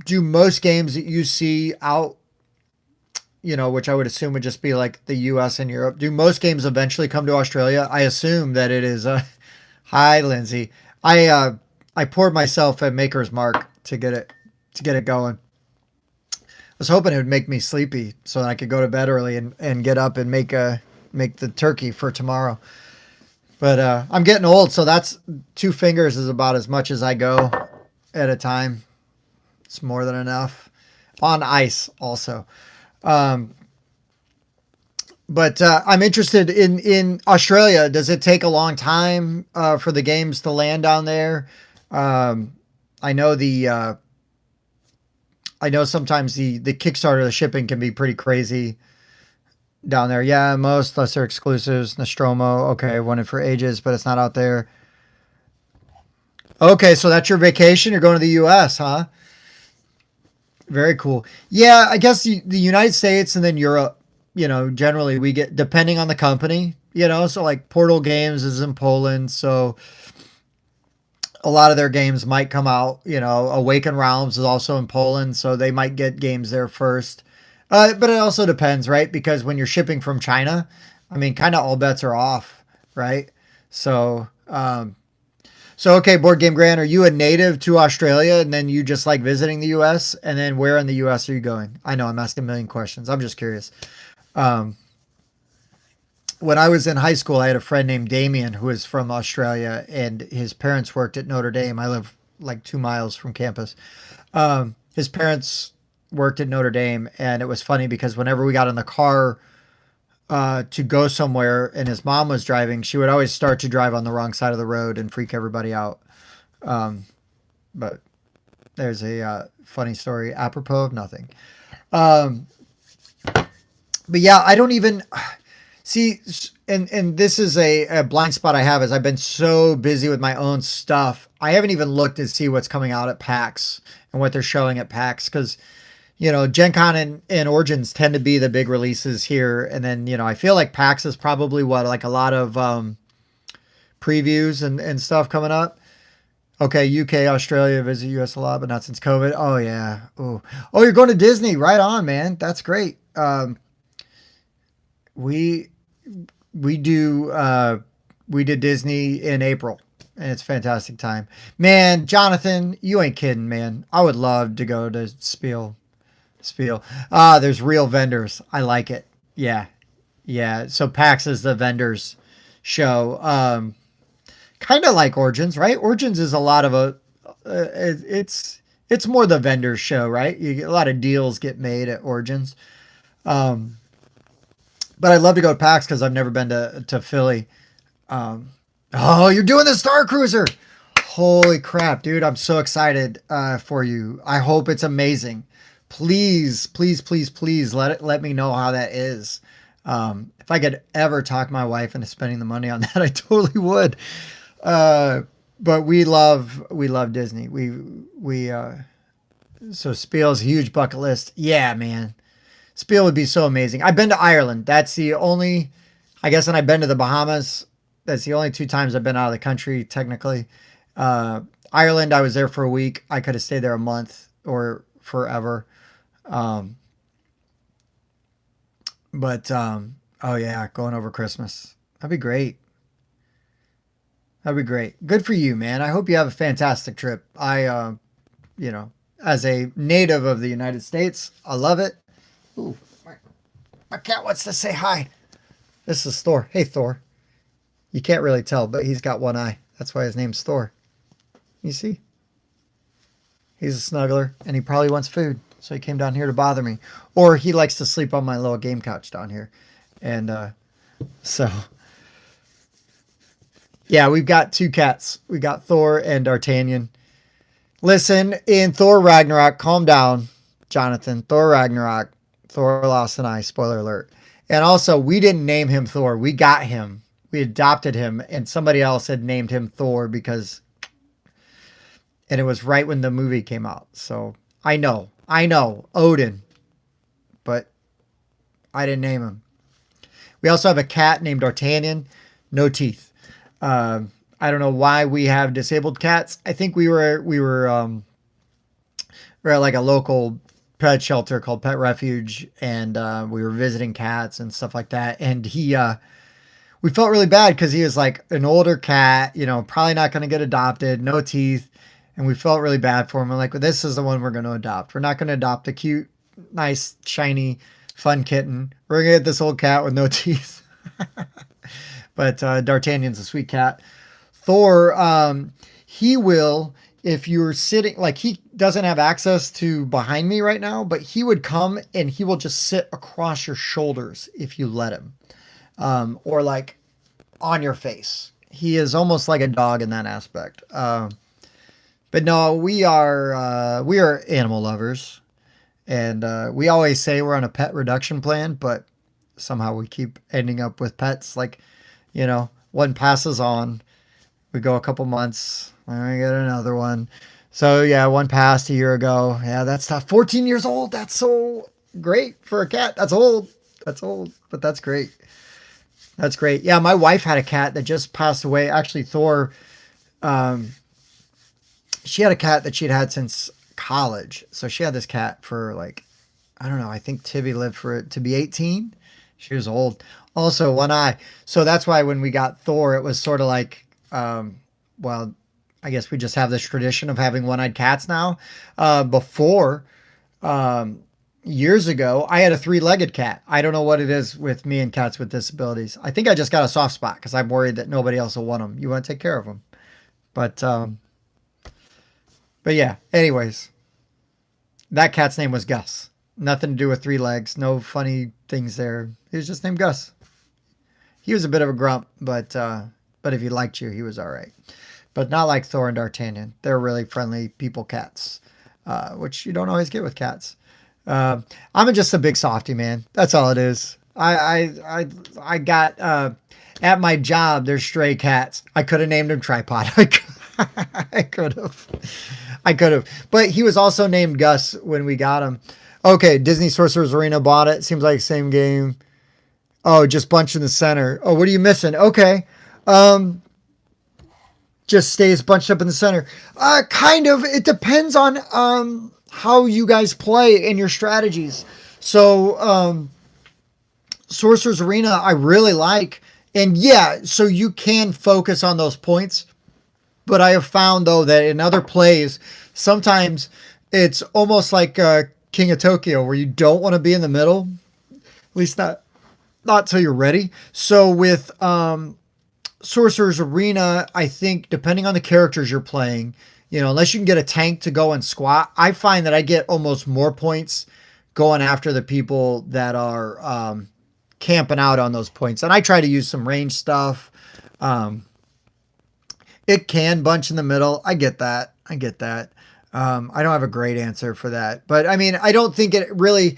do most games that you see out, which I would assume would just be like the US and Europe. Do most games eventually come to Australia? I assume that it is. Hi, Lindsay. I poured myself a Maker's Mark to get it going. I was hoping it would make me sleepy so that I could go to bed early and get up and make the turkey for tomorrow. But I'm getting old, so that's 2 fingers is about as much as I go at a time. It's more than enough. On ice also. But I'm interested in Australia. Does it take a long time for the games to land down there? I know I know sometimes the Kickstarter, the shipping can be pretty crazy down there. Yeah, most lesser exclusives. Nostromo, okay, wanted for ages, but it's not out there. Okay, so that's your vacation. You're going to the U.S., huh? Very cool. Yeah, I guess the United States and then Europe, generally we get, depending on the company, so like Portal Games is in Poland. So a lot of their games might come out, Awaken Realms is also in Poland. So they might get games there first. But it also depends, right? Because when you're shipping from China, I mean, kind of all bets are off, right? So, okay, Board Game Grand, are you a native to Australia and then you just like visiting the US? And then where in the US are you going? I know I'm asking a million questions. I'm just curious. Um, when I was in high school, I had a friend named Damien who was from Australia and his parents worked at Notre Dame. I live like 2 miles from campus. His parents worked at Notre Dame, and it was funny because whenever we got in the car to go somewhere and his mom was driving, she would always start to drive on the wrong side of the road and freak everybody out. Um, but there's a funny story apropos of nothing. Um, but yeah, I don't even see, and this is a blind spot I have is I've been so busy with my own stuff. I haven't even looked to see what's coming out at PAX and what they're showing at PAX because Gen Con and Origins tend to be the big releases here. And then, I feel like PAX is probably like a lot of previews and stuff coming up. Okay, UK, Australia, visit US a lot, but not since COVID. Oh, yeah. Oh, you're going to Disney. Right on, man. That's great. We we do we did Disney in April and it's a fantastic time. Man, Jonathan, you ain't kidding, man. I would love to go to Spiel. There's real vendors. I like it. Yeah. Yeah. So PAX is the vendors show. Kind of like Origins, right? Origins is a lot of it's more the vendors show, right? You get a lot of deals get made at Origins. Um, but I'd love to go to PAX because I've never been to Philly. Oh, you're doing the Star Cruiser. Holy crap, dude. I'm so excited for you. I hope it's amazing. Please, please, please, please let me know how that is. If I could ever talk my wife into spending the money on that, I totally would. But we love Disney. So Spiel's a huge bucket list. Yeah, man. Spiel would be so amazing. I've been to Ireland. That's the only, I guess, and I've been to the Bahamas. That's the only two times I've been out of the country, technically. Ireland, I was there for a week. I could have stayed there a month or forever. Um, oh yeah, going over Christmas. That'd be great. That'd be great. Good for you, man. I hope you have a fantastic trip. You know, as a native of the United States, I love it. Ooh, my cat wants to say hi. This is Thor. Hey, Thor. You can't really tell, but he's got one eye. That's why his name's Thor. You see? He's a snuggler, and he probably wants food. So he came down here to bother me. Or he likes to sleep on my little game couch down here. And so, yeah, we've got two cats. We got Thor and D'Artagnan. Listen, in Thor Ragnarok, calm down, Jonathan. Thor Ragnarok, Thor lost an eye, spoiler alert. And also, we didn't name him Thor. We got him. We adopted him, and somebody else had named him Thor because, and it was right when the movie came out. So I know, Odin, but I didn't name him. We also have a cat named D'Artagnan, no teeth. I don't know why we have disabled cats. I think we're at like a local pet shelter called Pet Refuge, and we were visiting cats and stuff like that. And we felt really bad because he was like an older cat, probably not going to get adopted, no teeth. And we felt really bad for him. And like, well, this is the one we're going to adopt. We're not going to adopt a cute, nice, shiny, fun kitten. We're going to get this old cat with no teeth. But D'Artagnan's a sweet cat. Thor, he will, if you're sitting, like he doesn't have access to behind me right now, but he would come and he will just sit across your shoulders if you let him. Or like on your face. He is almost like a dog in that aspect. But no, we are animal lovers, and we always say we're on a pet reduction plan, but somehow we keep ending up with pets. Like, one passes on, we go a couple months, and we get another one. So yeah, one passed a year ago. Yeah, that's tough. 14 years old. That's so great for a cat. That's old. But that's great. That's great. Yeah, my wife had a cat that just passed away. Actually, Thor. She had a cat that she'd had since college. So she had this cat for like, I don't know, I think Tibby lived for it to be 18. She was old. Also, one eye. So that's why when we got Thor, it was sort of like, well, I guess we just have this tradition of having one-eyed cats now. Before, years ago, I had a three-legged cat. I don't know what it is with me and cats with disabilities. I think I just got a soft spot because I'm worried that nobody else will want them. You want to take care of them. But yeah, anyways, that cat's name was Gus. Nothing to do with three legs. No funny things there. He was just named Gus. He was a bit of a grump, but if he liked you, he was all right. But not like Thor and D'Artagnan. They're really friendly people cats, which you don't always get with cats. I'm just a big softy, man. That's all it is. I got at my job. There's stray cats. I could have named him Tripod. I could have. I could have. But he was also named Gus when we got him. Okay, Disney Sorcerer's Arena bought it. Seems like the same game. Oh, just bunch in the center. Oh, what are you missing? Okay. Just stays bunched up in the center. Kind of. It depends on how you guys play and your strategies. So, Sorcerer's Arena, I really like. And yeah, so you can focus on those points. But I have found, though, that in other plays, sometimes it's almost like King of Tokyo, where you don't want to be in the middle. At least not till you're ready. So with Sorcerer's Arena, I think, depending on the characters you're playing, unless you can get a tank to go and squat, I find that I get almost more points going after the people that are camping out on those points. And I try to use some range stuff. It can bunch in the middle. I get that. I don't have a great answer for that. But, I mean, I don't think it really...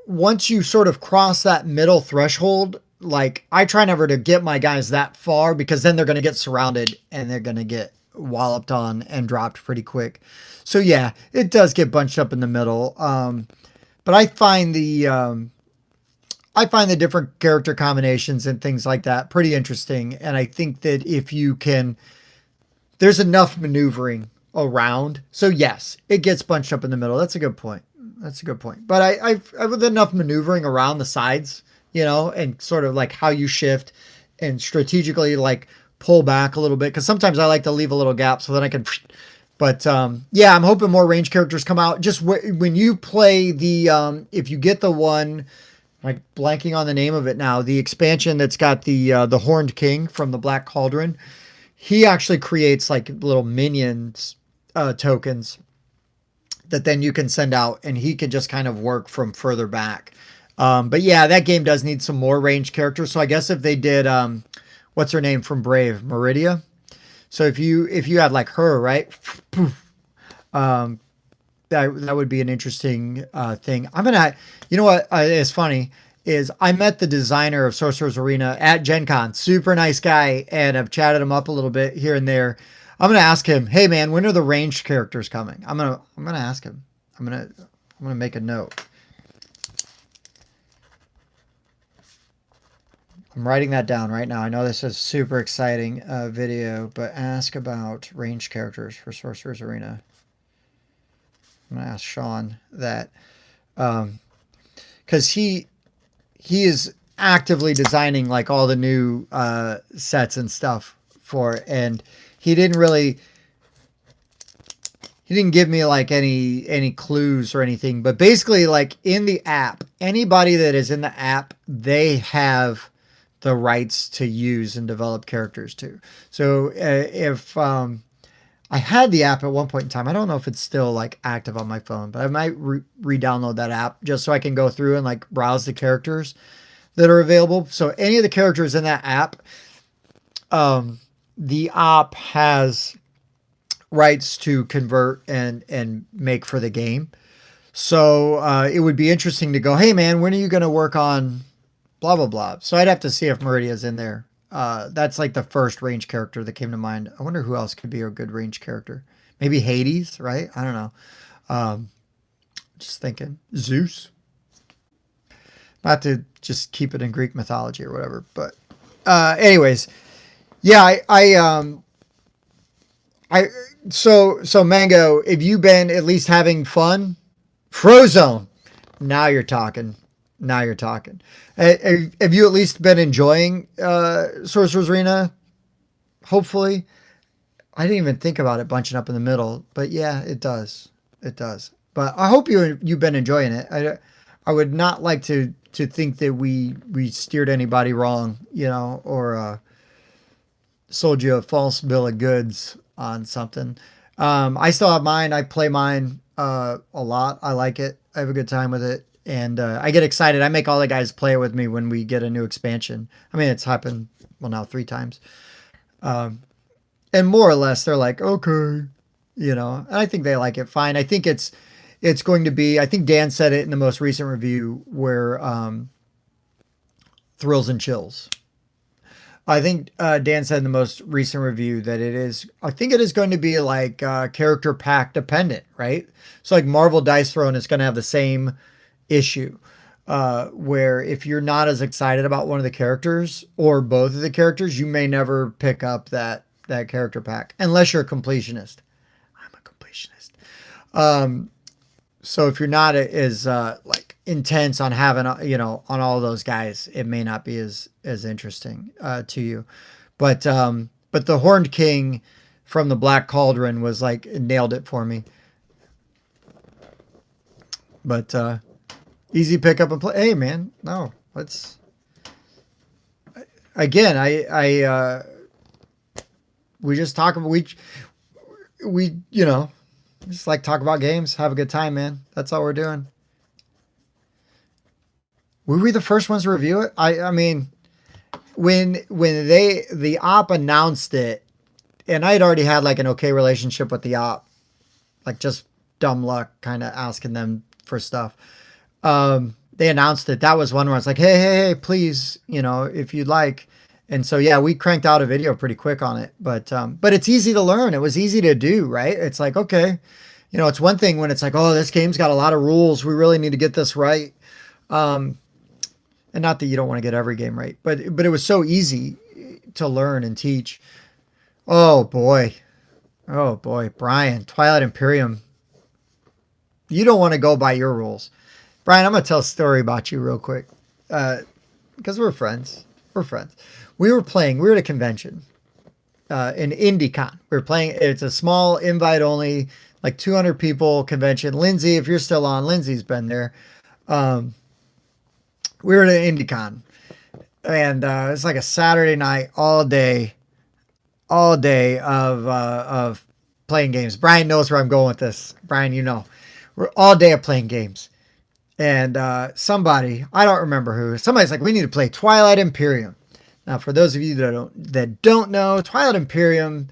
once you sort of cross that middle threshold, like, I try never to get my guys that far, because then they're going to get surrounded and they're going to get walloped on and dropped pretty quick. So, yeah, it does get bunched up in the middle. But I find the different character combinations and things like that pretty interesting. And I think that if you can, there's enough maneuvering around. So yes, it gets bunched up in the middle. That's a good point. But I with enough maneuvering around the sides, and sort of like how you shift and strategically like pull back a little bit. Cause sometimes I like to leave a little gap so that I can, but yeah, I'm hoping more range characters come out. Just when you play the, if you get the one, like blanking on the name of it now, the expansion that's got the Horned King from the Black Cauldron, he actually creates like little minions tokens that then you can send out, and he can just kind of work from further back. But yeah, that game does need some more ranged characters. So I guess if they did, what's her name from Brave, Meridia. So if you had like her, right, that would be an interesting thing. I'm gonna, what is funny is I met the designer of Sorcerer's Arena at Gen Con. Super nice guy, and I've chatted him up a little bit here and there. I'm gonna ask him, hey man, when are the ranged characters coming? I'm gonna ask him. I'm gonna make a note. I'm writing that down right now. I know this is super exciting video, but ask about ranged characters for Sorcerer's Arena. I'm gonna ask Sean that, because he is actively designing like all the new sets and stuff for it, and he didn't give me like any clues or anything. But basically, like in the app, anybody that is in the app, they have the rights to use and develop characters too. So if I had the app at one point in time. I don't know if it's still like active on my phone, but I might re-download that app just so I can go through and like browse the characters that are available. So any of the characters in that app, the app has rights to convert and make for the game. So it would be interesting to go, hey man, when are you going to work on blah, blah, blah. So I'd have to see if Meridia's in there. That's like the first range character that came to mind. I wonder who else could be a good range character. Maybe Hades, right? I don't know. Just thinking. Zeus. Not to just keep it in Greek mythology or whatever. But anyways, yeah, so Mango, if you've been at least having fun, Frozone, now you're talking. Have you at least been enjoying Sorcerer's Arena? Hopefully. I didn't even think about it bunching up in the middle, but yeah, it does. But I hope you've been enjoying it. I would not like to think that we steered anybody wrong, or sold you a false bill of goods on something. I still have mine. I play mine. a lot. I like it. I have a good time with it. And I get excited. I make all the guys play with me when we get a new expansion. I mean, it's happened, well, now 3 times. Um, and more or less, they're like, okay, and I think they like it fine. I think it's going to be, I think Dan said it in the most recent review where thrills and chills. I think Dan said in the most recent review that I think it is going to be like character pack dependent, right? So like Marvel Dice Throne is going to have the same issue where if you're not as excited about one of the characters or both of the characters, you may never pick up that character pack unless you're a completionist. I'm a completionist. So if you're not as like intense on having on all those guys, it may not be as interesting to you. But the Horned King from the Black Cauldron was like nailed it for me. But easy pick up and play. Hey man, no, let's again. I we just talk about we just like talk about games, have a good time, man. That's all we're doing. Were we the first ones to review it? I mean, when the op announced it, and I'd already had like an okay relationship with the op, like just dumb luck, kind of asking them for stuff. They announced it. That was one where I was like, hey, please, if you'd like. And so yeah, we cranked out a video pretty quick on it, but it's easy to learn. It was easy to do, right? It's like, okay, it's one thing when it's like, oh, this game's got a lot of rules. We really need to get this right. And not that you don't want to get every game right, but it was so easy to learn and teach. Oh boy, Brian, Twilight Imperium. You don't want to go by your rules, Brian. I'm gonna tell a story about you real quick, because we're friends. We're friends. We were at a convention, in IndieCon. We were playing. It's a small invite only, like 200 people convention. Lindsay, if you're still on, Lindsay's been there. We were at an IndieCon, and it's like a Saturday night, all day of playing games. Brian knows where I'm going with this. Brian, we're all day of playing games, and somebody, I don't remember who, somebody's like, we need to play Twilight Imperium. Now, for those of you that don't know, Twilight Imperium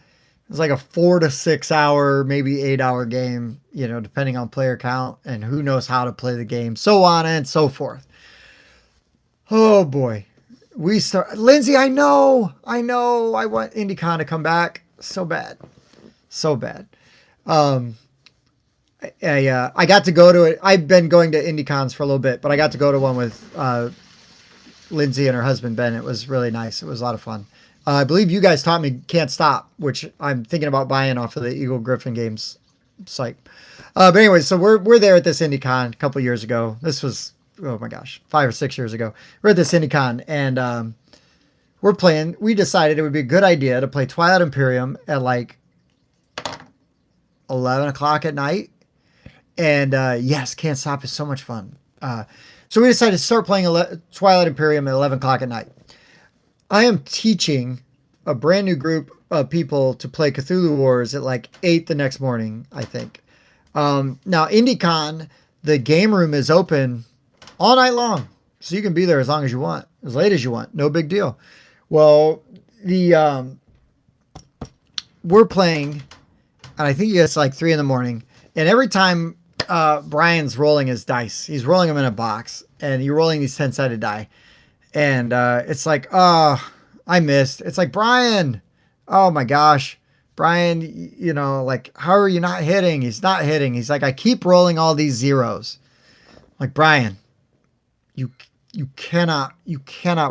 is like a 4 to 6 hour, maybe 8 hour game, depending on player count and who knows how to play the game, so on and so forth. Oh boy. Lindsay, I know. I want IndieCon to come back so bad. So bad. I got to go to it. I've been going to IndieCons for a little bit, but I got to go to one with Lindsay and her husband, Ben. It was really nice. It was a lot of fun. I believe you guys taught me Can't Stop, which I'm thinking about buying off of the Eagle Griffin Games site. But anyway, so we're there at this IndieCon a couple years ago. This was, oh my gosh, 5 or 6 years ago. We're at this IndieCon, and we're playing. We decided it would be a good idea to play Twilight Imperium at like 11 o'clock at night. And yes, Can't Stop is so much fun. So we decided to start playing Twilight Imperium at 11 o'clock at night. I am teaching a brand new group of people to play Cthulhu Wars at like 8 the next morning, I think. Now, IndieCon, the game room is open all night long. So you can be there as long as you want, as late as you want. No big deal. Well, we're playing, and I think it's like 3 in the morning. And every time Brian's rolling his dice, he's rolling them in a box, and you're rolling these 10-sided die. And it's like, oh, I missed. It's like, Brian, oh my gosh. Brian, like, how are you not hitting? He's not hitting. He's like, I keep rolling all these zeros. Like, Brian, you cannot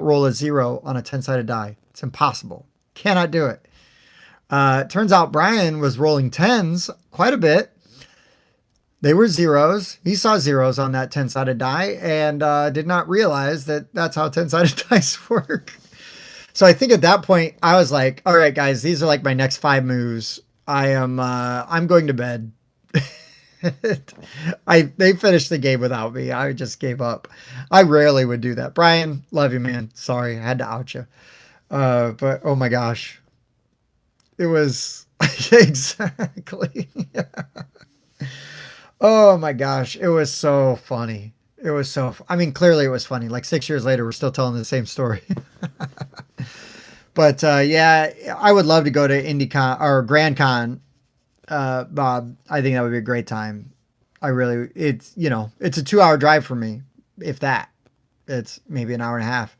roll a 0 on a 10-sided die. It's impossible. Cannot do it. Turns out Brian was rolling 10s quite a bit. They were zeros. He saw zeros on that 10-sided die and did not realize that that's how 10-sided dice work. So I think at that point I was like, all right, guys, these are like my next 5 moves. I'm going to bed. They finished the game without me. I just gave up. I rarely would do that. Brian, love you, man. Sorry, I had to out you. But oh my gosh. It was exactly. Oh my gosh, it was so funny. It was I mean, clearly it was funny. Like 6 years later, we're still telling the same story. But yeah, I would love to go to IndyCon or Grand Con, Bob. I think that would be a great time. I really, it's a 2 hour drive for me, if that. It's maybe an hour and a half,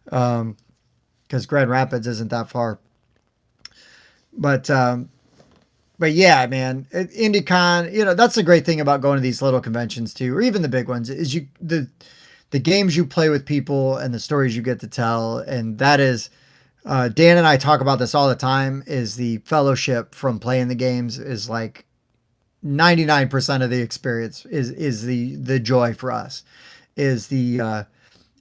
because Grand Rapids isn't that far. But but yeah, man, IndyCon, that's the great thing about going to these little conventions too, or even the big ones, is the games you play with people and the stories you get to tell, and that is, Dan and I talk about this all the time. Is the fellowship from playing the games is like 99% of the experience is the joy for us is the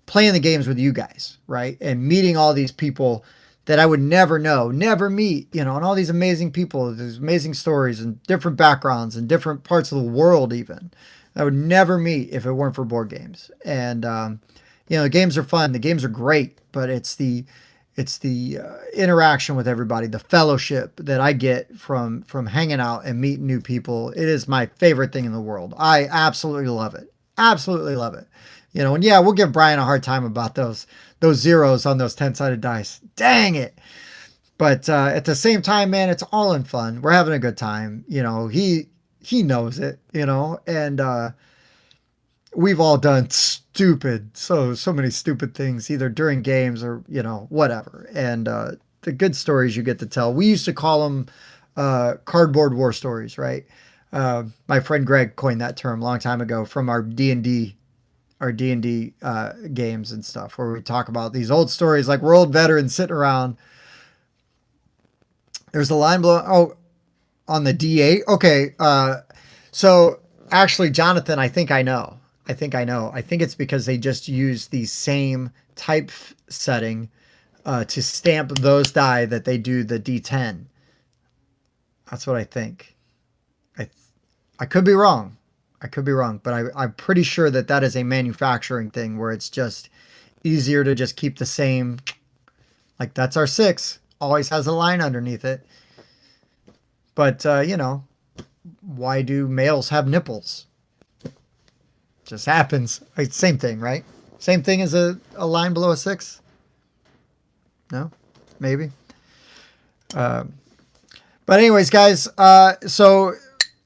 playing the games with you guys, right? And meeting all these people that I would never know, never meet, and all these amazing people, these amazing stories and different backgrounds and different parts of the world, even I would never meet if it weren't for board games. And the games are fun, the games are great, but it's the interaction with everybody, the fellowship that I get from hanging out and meeting new people. It is my favorite thing in the world. I absolutely love it. Absolutely love it. And yeah, we'll give Brian a hard time about those zeros on those 10-sided dice. Dang it. But at the same time, man, it's all in fun. We're having a good time. He knows it, and we've all done so many stupid things, either during games or, whatever. And the good stories you get to tell. We used to call them cardboard war stories, right? My friend Greg coined that term a long time ago from our D&D games and stuff, where we talk about these old stories like we're old veterans sitting around. There's a line below. Oh, on the D8. Okay. So actually, Jonathan, I think I know. I think it's because they just use the same type setting to stamp those die that they do the D10. That's what I think. I could be wrong. But I'm pretty sure that is a manufacturing thing where it's just easier to just keep the same. Like that's our 6. Always has a line underneath it. But, why do males have nipples? Just happens. Like, same thing, right? Same thing as a line below a 6? No? Maybe? But anyways, guys, so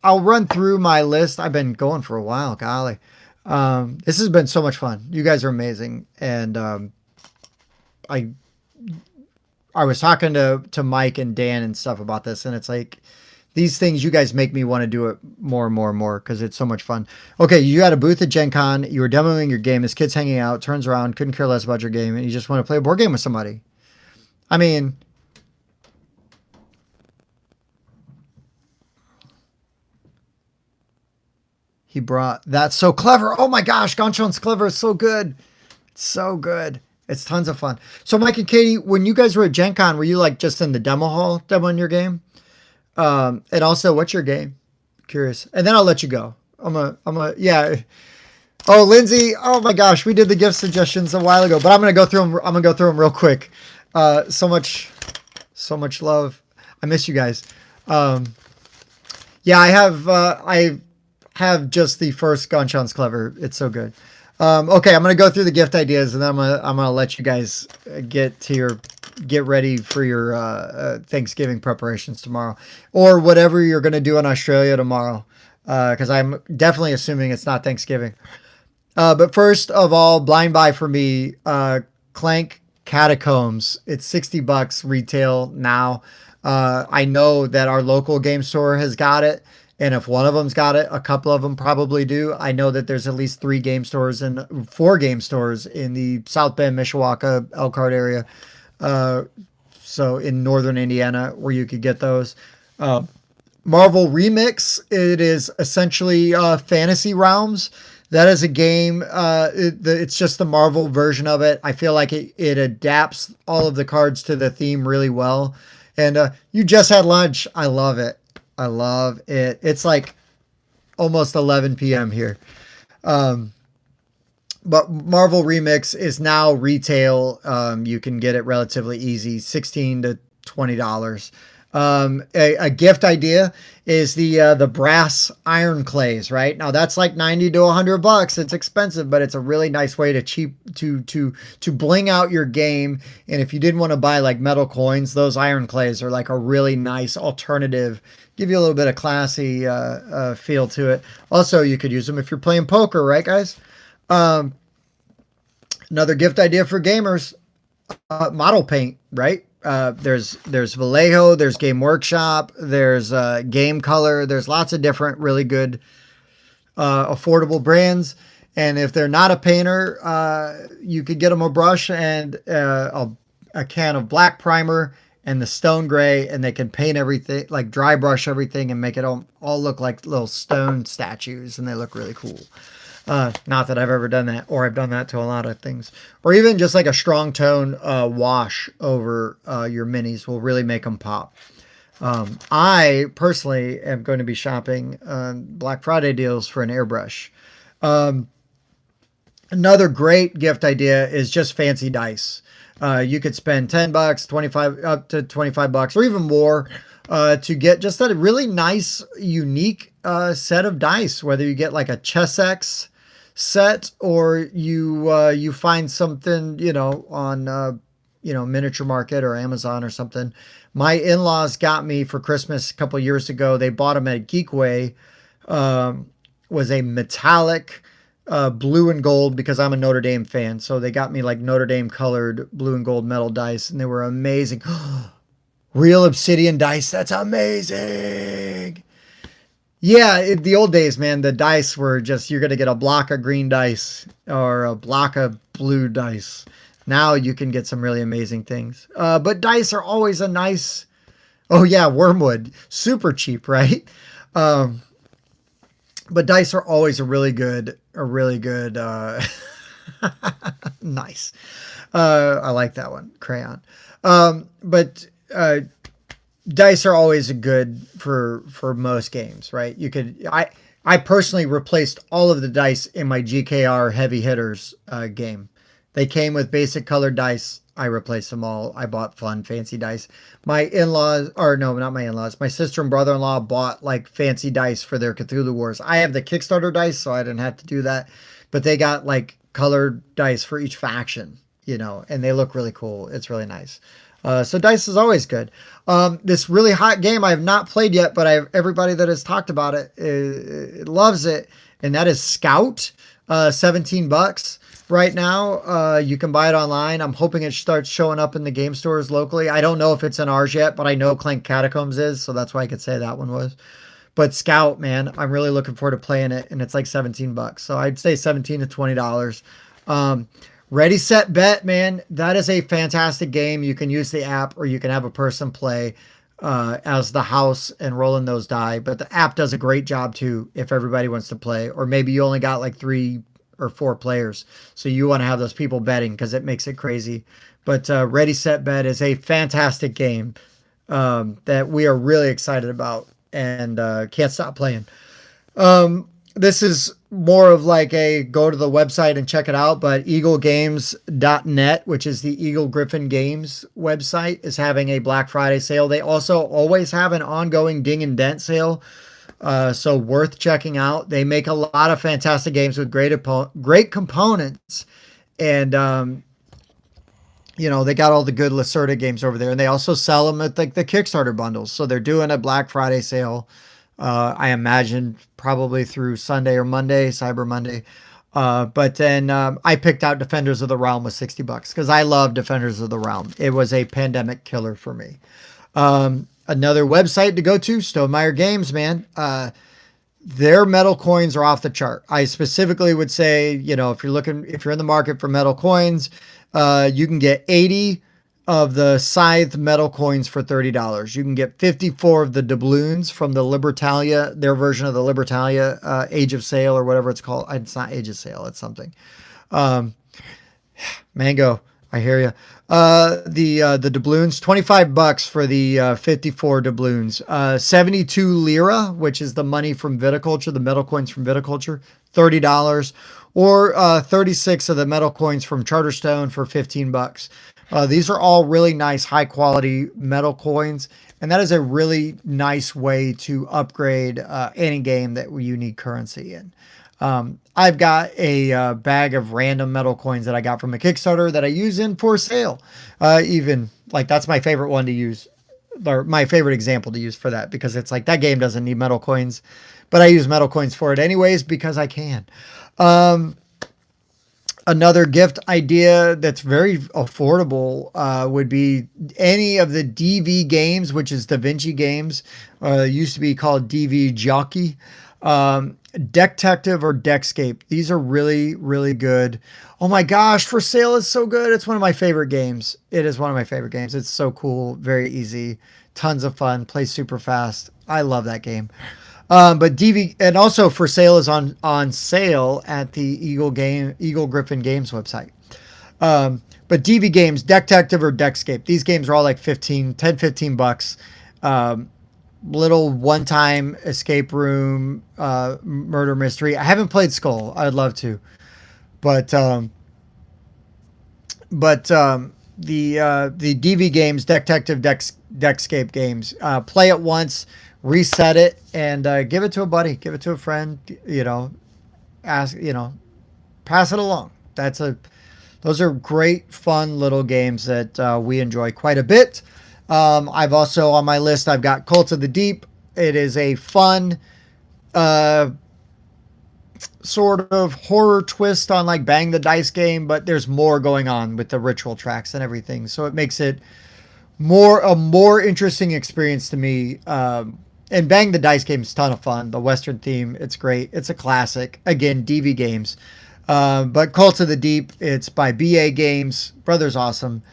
I'll run through my list. I've been going for a while, golly. This has been so much fun. You guys are amazing. And I was talking to Mike and Dan and stuff about this, and it's like, these things, you guys make me want to do it more and more and more because it's so much fun. Okay, you had a booth at Gen Con. You were demoing your game. This kid's hanging out, turns around, couldn't care less about your game, and you just want to play a board game with somebody. I mean, he brought... That's so clever. Oh my gosh, Ganchon's clever. It's so good. It's so good. It's tons of fun. So Mike and Katie, when you guys were at Gen Con, were you like just in the demo hall demoing your game? And also, what's your game? Curious. And then I'll let you go. Yeah. Oh, Lindsay. Oh my gosh. We did the gift suggestions a while ago, but I'm going to go through them. I'm going to go through them real quick. So much love. I miss you guys. Yeah, I have just the first Ganchon's Clever. It's so good. Okay. I'm going to go through the gift ideas and then I'm going to let you guys get ready for your Thanksgiving preparations tomorrow, or whatever you're going to do in Australia tomorrow, because I'm definitely assuming it's not Thanksgiving. But first of all, blind buy for me, Clank Catacombs. It's $60 retail now. I know that our local game store has got it, and if one of them's got it, a couple of them probably do. I know that there's at least 4 game stores in the South Bend, Mishawaka, Elkhart area. So in northern Indiana, where you could get those. Marvel Remix, it is essentially Fantasy Realms. That is a game. It's just the Marvel version of it. I feel like it adapts all of the cards to the theme really well. And you just had lunch. I love it. It's like almost 11 p.m. here. But Marvel Remix is now retail. You can get it relatively easy, $16 to $20. A gift idea is the brass iron clays. Right now, that's like 90 to $100. It's expensive, but it's a really nice way to cheap to bling out your game. And if you didn't want to buy like metal coins, those iron clays are like a really nice alternative. Give you a little bit of classy feel to it. Also, you could use them if you're playing poker, right, guys? Um, Another gift idea for gamers: model paint, right? There's Vallejo, there's Game Workshop, there's Game Color. There's lots of different really good affordable brands. And if they're not a painter, you could get them a brush and a can of black primer and the stone gray, and they can paint everything, like dry brush everything, and make it all look like little stone statues, and they look really cool. Not that I've ever done that, or I've done that to a lot of things. Or even just like a strong tone wash over your minis will really make them pop. I personally am going to be shopping Black Friday deals for an airbrush. Um, Another great gift idea is just fancy dice. You could spend $10, 25 up to $25, or even more to get just a really nice, unique set of dice. Whether you get like a Chessex set, or you find something on Miniature Market or Amazon or something. My in-laws got me for Christmas a couple years ago. They bought them at Geekway. Was a metallic blue and gold, because I'm a Notre Dame fan. So they got me like Notre Dame colored blue and gold metal dice, and they were amazing. Real obsidian dice. That's amazing. Yeah, the old days, man, the dice were just, you're going to get a block of green dice or a block of blue dice. Now you can get some really amazing things. But dice are always a nice, oh yeah, Wormwood. Super cheap, right? Um, but dice are always nice. I like that one, crayon. But dice are always good for most games, right? I personally replaced all of the dice in my GKR Heavy Hitters game. They came with basic colored dice. I replaced them all. I bought fun, fancy dice. My in-laws, or no, not my in-laws, my sister and brother-in-law bought like fancy dice for their Cthulhu Wars. I have the Kickstarter dice, so I didn't have to do that. But they got like colored dice for each faction, and they look really cool. It's really nice. So dice is always good. This really hot game I have not played yet, but everybody that has talked about it loves it, and that is Scout. $17 right now. You can buy it online. I'm hoping it starts showing up in the game stores locally. I don't know if it's in ours yet, but I know Clank Catacombs is, so that's why I could say that one was. But Scout, man, I'm really looking forward to playing it, and it's like $17. So I'd say $17 to $20. Ready, Set, Bet, man. That is a fantastic game. You can use the app, or you can have a person play as the house and rolling those die. But the app does a great job too if everybody wants to play. Or maybe you only got like 3 or 4 players, so you want to have those people betting because it makes it crazy. But Ready, Set, Bet is a fantastic game that we are really excited about and can't stop playing. This is more of like a go to the website and check it out, but eaglegames.net, which is the Eagle Griffin Games website, is having a Black Friday sale. They also always have an ongoing Ding and Dent sale, so worth checking out. They make a lot of fantastic games with great components, and they got all the good Lacerda games over there, and they also sell them at like the Kickstarter bundles. So they're doing a Black Friday sale. I imagine probably through Sunday or Monday, Cyber Monday. But then I picked out Defenders of the Realm with $60 because I love Defenders of the Realm. It was a pandemic killer for me. Another website to go to, Stonemaier Games, man. Their metal coins are off the chart. I specifically would say, if you're in the market for metal coins, you can get 80 of the Scythe metal coins for $30. You can get 54 of the doubloons from the Libertalia, their version of the Libertalia Age of Sail or whatever it's called. It's not Age of Sail, it's something. Mango, I hear you. The doubloons, $25 for the 54 doubloons. 72 lira, which is the money from viticulture, the metal coins from viticulture, $30. Or 36 of the metal coins from Charterstone for $15. These are all really nice, high quality metal coins. and that is a really nice way to upgrade any game that you need currency in. I've got a bag of random metal coins that I got from a Kickstarter that I use in For Sale. Even like that's my favorite one to use, or my favorite example to use for that, because it's like that game doesn't need metal coins, but I use metal coins for it anyways because I can. Another gift idea that's very affordable would be any of the DV games, which is Da Vinci Games, used to be called DV Jockey, Deckdetective or Deckscape. These are really, really good. Oh my gosh, For Sale is so good. It's one of my favorite games. It is one of my favorite games. It's so cool, very easy, tons of fun, plays super fast. I love that game. But DV, and also For Sale is on sale at the Eagle Griffin Games website. But DV Games, Deckdetective or Deckscape, these games are all like 15 bucks. Little one-time escape room, murder mystery. I haven't played Skull. I'd love to, but the DV games, Deckscape games, play it once, reset it, and give it to a buddy, give it to a friend. Ask, pass it along. Those are great, fun little games that we enjoy quite a bit. I've also on my list, I've got Cult of the Deep. It is a fun, sort of horror twist on like Bang the Dice game, but there's more going on with the ritual tracks and everything. So it makes it a more interesting experience to me. And Bang the Dice game is a ton of fun. The Western theme, it's great. It's a classic. Again, DV games. But Cult of the Deep, it's by BA Games. Brother's awesome.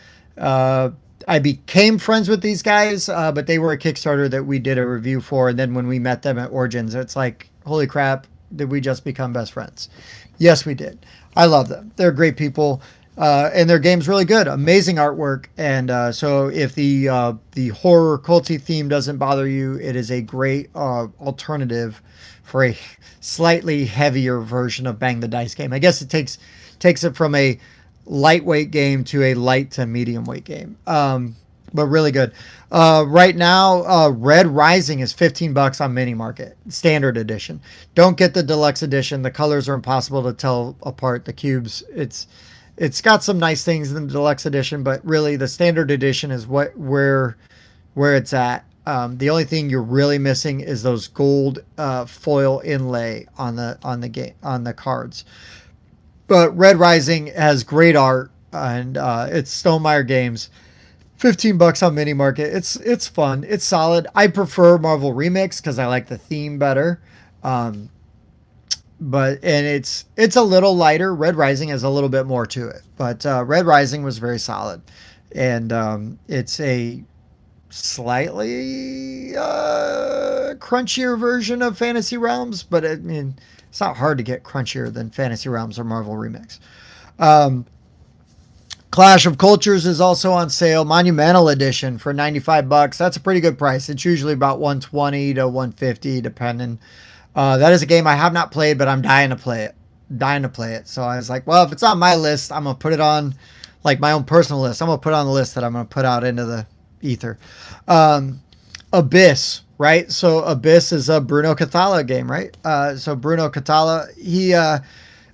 I became friends with these guys, but they were a Kickstarter that we did a review for. And then when we met them at Origins, it's like, holy crap, did we just become best friends? Yes, we did. I love them. They're great people. And their game's really good. Amazing artwork. And so if the horror culty theme doesn't bother you, it is a great alternative for a slightly heavier version of Bang the Dice game. I guess it takes it from a lightweight game to a light to medium weight game. But really good. Right now, Red Rising is 15 bucks on Mini Market, standard edition. Don't get the deluxe edition. The colors are impossible to tell apart. The cubes, it's got some nice things in the deluxe edition, but really the standard edition is where it's at. The only thing you're really missing is those gold foil inlay on the cards. But Red Rising has great art, and it's Stonemaier Games. 15 bucks on Mini Market. It's fun. It's solid. I prefer Marvel Remix because I like the theme better. But it's a little lighter. Red Rising has a little bit more to it, but Red Rising was very solid, and it's a slightly crunchier version of Fantasy Realms, but I mean, it's not hard to get crunchier than Fantasy Realms or Marvel Remix. Clash of Cultures is also on sale, Monumental Edition for 95 bucks. That's a pretty good price. It's usually about 120 to 150 depending. That is a game I have not played, but I'm dying to play it. So I was like, well, if it's on my list, I'm going to put it on like my own personal list. I'm going to put it on the list that I'm going to put out into the ether. Abyss, right? So Abyss is a Bruno Cathala game, right? So Bruno Cathala,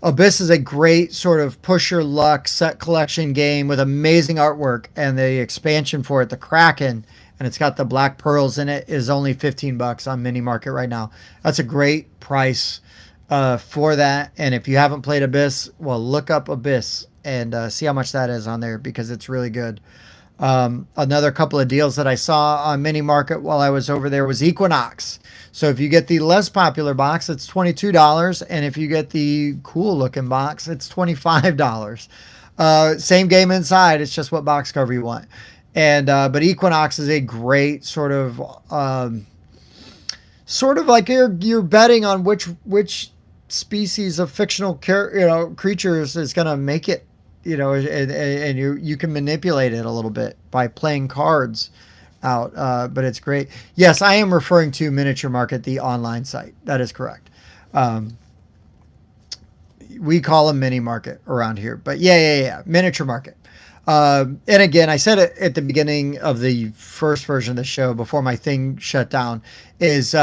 Abyss is a great sort of push your luck set collection game with amazing artwork, and the expansion for it, the Kraken, and it's got the Black Pearls in it, is only 15 bucks on Mini Market right now. That's a great price for that. And if you haven't played Abyss, well, look up Abyss and see how much that is on there, because it's really good. Another couple of deals that I saw on Mini Market while I was over there was Equinox. So if you get the less popular box, it's $22. And if you get the cool looking box, it's $25. Same game inside. It's just what box cover you want. And, but Equinox is a great sort of like you're betting on which species of fictional creatures is going to make it, and you can manipulate it a little bit by playing cards out. But it's great. Yes, I am referring to Miniature Market, the online site. That is correct. We call them mini market around here, but yeah, miniature market. And again, I said it at the beginning of the first version of the show before my thing shut down. Is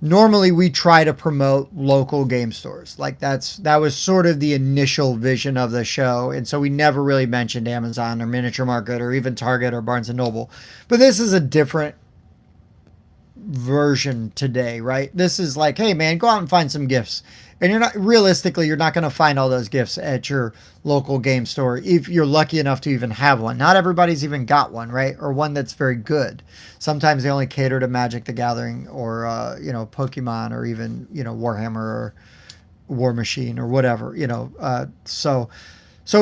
normally we try to promote local game stores. Like that was sort of the initial vision of the show, and so we never really mentioned Amazon or Miniature Market or even Target or Barnes and Noble. But this is a different version today, right? This is like, hey man, go out and find some gifts. And you're not going to find all those gifts at your local game store if you're lucky enough to even have one. Not everybody's even got one, right? Or one that's very good. Sometimes they only cater to Magic the Gathering or Pokemon or even, Warhammer or War Machine or whatever, so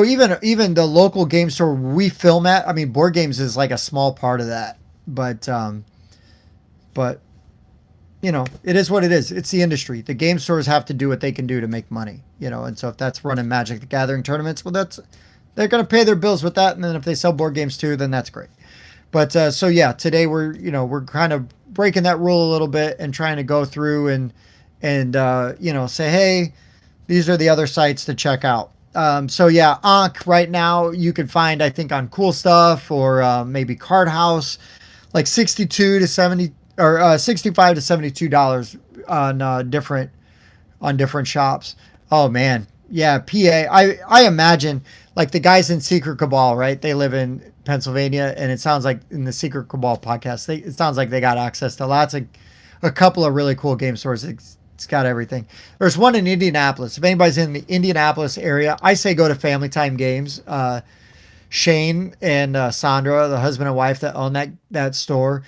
even the local game store we film at, I mean, board games is like a small part of that. But it is what it is. It's the industry. The game stores have to do what they can do to make money, and so if that's running Magic the Gathering tournaments, well, they're going to pay their bills with that. And then if they sell board games too, then that's great. But so yeah, today we're kind of breaking that rule a little bit and trying to go through and say, hey, these are the other sites to check out. So yeah, Ankh right now you can find, I think, on Cool Stuff or maybe Card House, like 62 to 70 or $65 to $72 on different shops. Oh man, yeah, PA. I imagine like the guys in Secret Cabal, right? They live in Pennsylvania, and it sounds like in the Secret Cabal podcast, it sounds like they got access to a couple of really cool game stores. It's got everything. There's one in Indianapolis. If anybody's in the Indianapolis area, I say go to Family Time Games. Shane and Sandra, the husband and wife that own that store,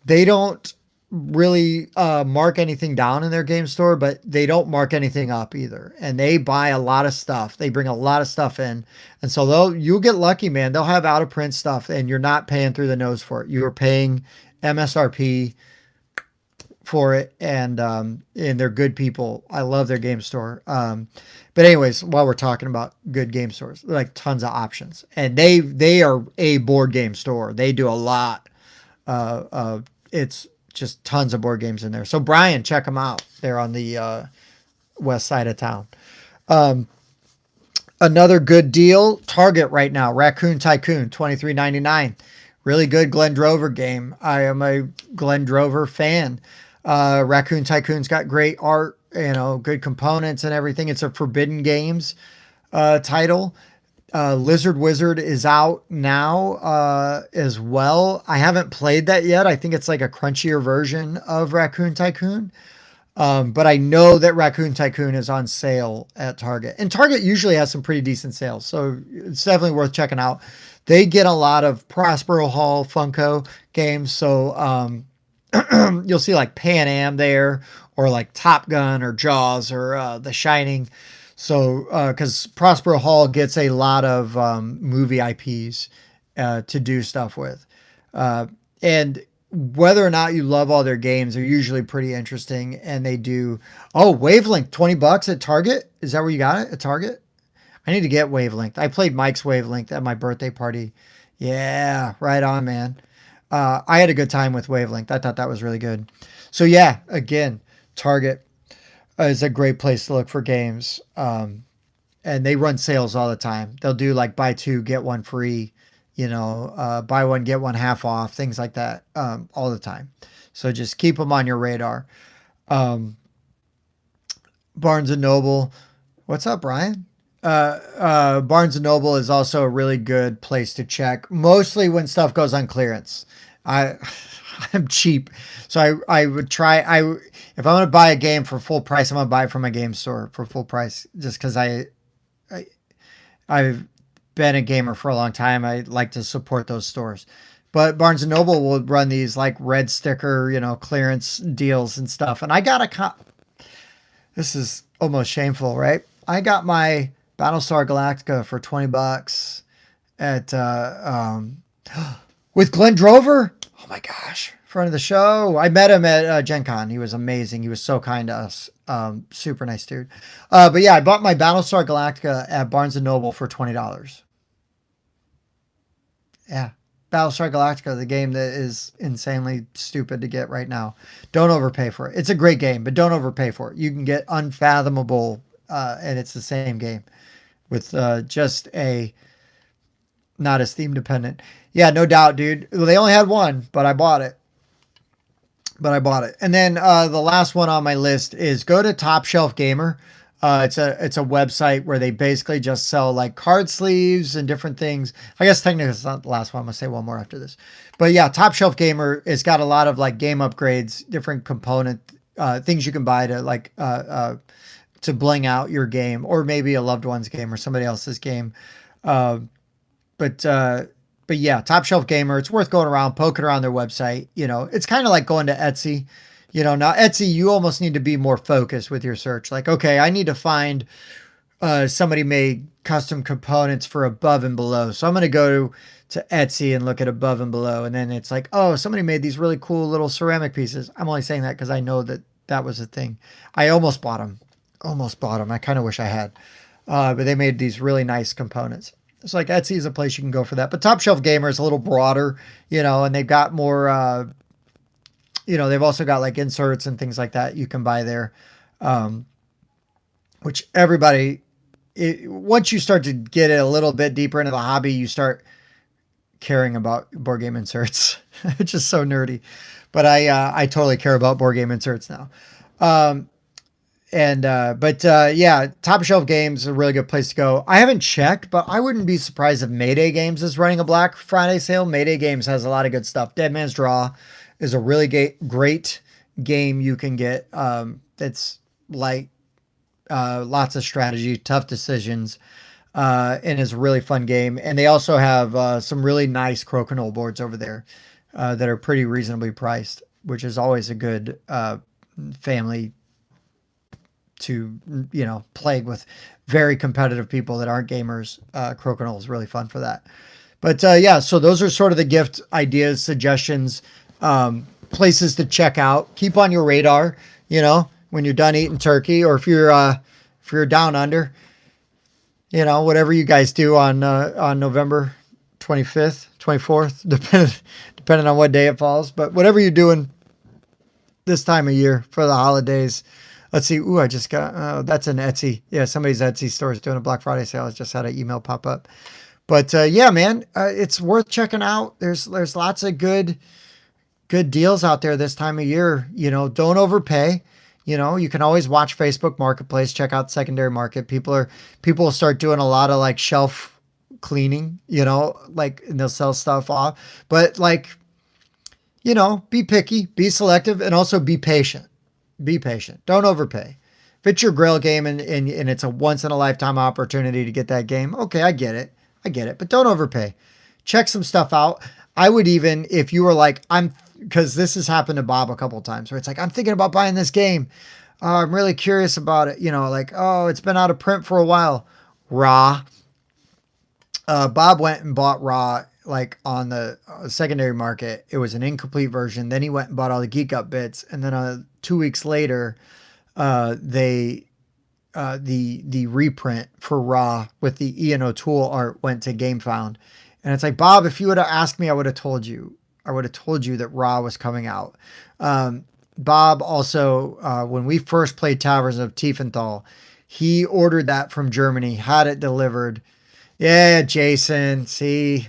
they don't really mark anything down in their game store, but they don't mark anything up either. And they buy a lot of stuff. They bring a lot of stuff in. And so you'll get lucky, man. They'll have out of print stuff and you're not paying through the nose for it. You are paying MSRP for it. And they're good people. I love their game store. But anyways, while we're talking about good game stores, like tons of options, and they are a board game store. They do a lot. It's just tons of board games in there. So Brian, check them out. They're on the west side of town. Another good deal, Target right now, Raccoon Tycoon, $23.99. Really good Glenn Drover game. I am a Glenn Drover fan. Raccoon Tycoon's got great art, good components and everything. It's a Forbidden Games title. Lizard Wizard is out now as well. I haven't played that yet. I think it's like a crunchier version of Raccoon Tycoon. But I know that Raccoon Tycoon is on sale at Target. And Target usually has some pretty decent sales, so it's definitely worth checking out. They get a lot of Prospero Hall Funko games, so you'll see like Pan Am there, or like Top Gun or Jaws or The Shining. So, because Prospero Hall gets a lot of movie IPs to do stuff with. And whether or not you love all their games, they're usually pretty interesting. And they do, Wavelength, $20 at Target. Is that where you got it? At Target? I need to get Wavelength. I played Mike's Wavelength at my birthday party. Yeah, right on, man. I had a good time with Wavelength. I thought that was really good. So yeah, again, Target is a great place to look for games. And they run sales all the time. They'll do like buy two, get one free, buy one, get one half off, things like that, all the time. So just keep them on your radar. Barnes and Noble. What's up, Brian? Barnes and Noble is also a really good place to check, mostly when stuff goes on clearance. I'm cheap, so I would try. If I'm going to buy a game for full price, I'm going to buy it from a game store for full price, just because I've been a gamer for a long time. I like to support those stores. But Barnes and Noble will run these like red sticker, clearance deals and stuff. And I got this is almost shameful, right? I got my Battlestar Galactica for $20 at with Glenn Drover. Oh my gosh, friend of the show. I met him at Gen Con. He was amazing. He was so kind to us. Super nice dude. But yeah, I bought my Battlestar Galactica at Barnes and Noble for $20. Yeah. Battlestar Galactica, the game that is insanely stupid to get right now. Don't overpay for it. It's a great game, but don't overpay for it. You can get unfathomable and it's the same game with just a not as theme dependent. Yeah, no doubt, dude. They only had one, but I bought it. And then the last one on my list is go to Top Shelf Gamer. It's a website where they basically just sell like card sleeves and different things. I guess technically it's not the last one. I'm gonna say one more after this. But yeah, Top Shelf Gamer has got a lot of like game upgrades, different component things you can buy to like to bling out your game or maybe a loved one's game or somebody else's game. Uh, but yeah, Top Shelf Gamer, it's worth going around, poking around their website. You know, it's kind of like going to Etsy. You know, now Etsy, you almost need to be more focused with your search. Like, okay, I need to find somebody made custom components for above and below. So I'm going to go to Etsy and look at above and below. And then it's like, oh, somebody made these really cool little ceramic pieces. I'm only saying that because I know that that was a thing. I almost bought them. Almost bought them. I kind of wish I had. But they made these really nice components. It's like Etsy is a place you can go for that. But Top Shelf Gamer is a little broader, you know, and they've got more, you know, they've also got like inserts and things like that you can buy there. Which everybody, once you start to get it a little bit deeper into the hobby, you start caring about board game inserts. It's just so nerdy. But I totally care about board game inserts now. Yeah, Top Shelf Games is a really good place to go. I haven't checked, but I wouldn't be surprised if Mayday Games is running a Black Friday sale. Mayday Games has a lot of good stuff. Dead Man's Draw is a really great game you can get. It's like lots of strategy, tough decisions, and is a really fun game. And they also have some really nice Crokinole boards over there that are pretty reasonably priced, which is always a good family to, you know, play with very competitive people that aren't gamers. Crokinole is really fun for that. But yeah, so those are sort of the gift ideas, suggestions, places to check out. Keep on your radar, you know, when you're done eating turkey, or if you're down under, you know, whatever you guys do on November 25th, 24th, depending on what day it falls. But whatever you're doing this time of year for the holidays. Let's see. Ooh, I just got, that's an Etsy. Yeah, somebody's Etsy store is doing a Black Friday sale. I just had an email pop up. But yeah, man, it's worth checking out. There's lots of good deals out there this time of year. You know, don't overpay. You know, you can always watch Facebook Marketplace, check out secondary market. People will start doing a lot of like shelf cleaning, you know, like, and they'll sell stuff off. But like, you know, be picky, be selective, and also be patient. Be patient. Don't overpay. If it's your Grail game and it's a once in a lifetime opportunity to get that game, okay, I get it. But don't overpay. Check some stuff out. I would even, if you were like, because this has happened to Bob a couple of times where it's like, I'm thinking about buying this game. I'm really curious about it. You know, like, oh, it's been out of print for a while. Raw. Bob went and bought Raw like on the secondary market. It was an incomplete version. Then he went and bought all the Geek Up bits. And then 2 weeks later, the reprint for Raw with the Ian O'Toole art went to GameFound. And it's like, Bob, if you would have asked me, I would have told you. I would have told you that Raw was coming out. Bob also, when we first played Taverns of Tiefenthal, he ordered that from Germany, had it delivered. Yeah, Jason, see.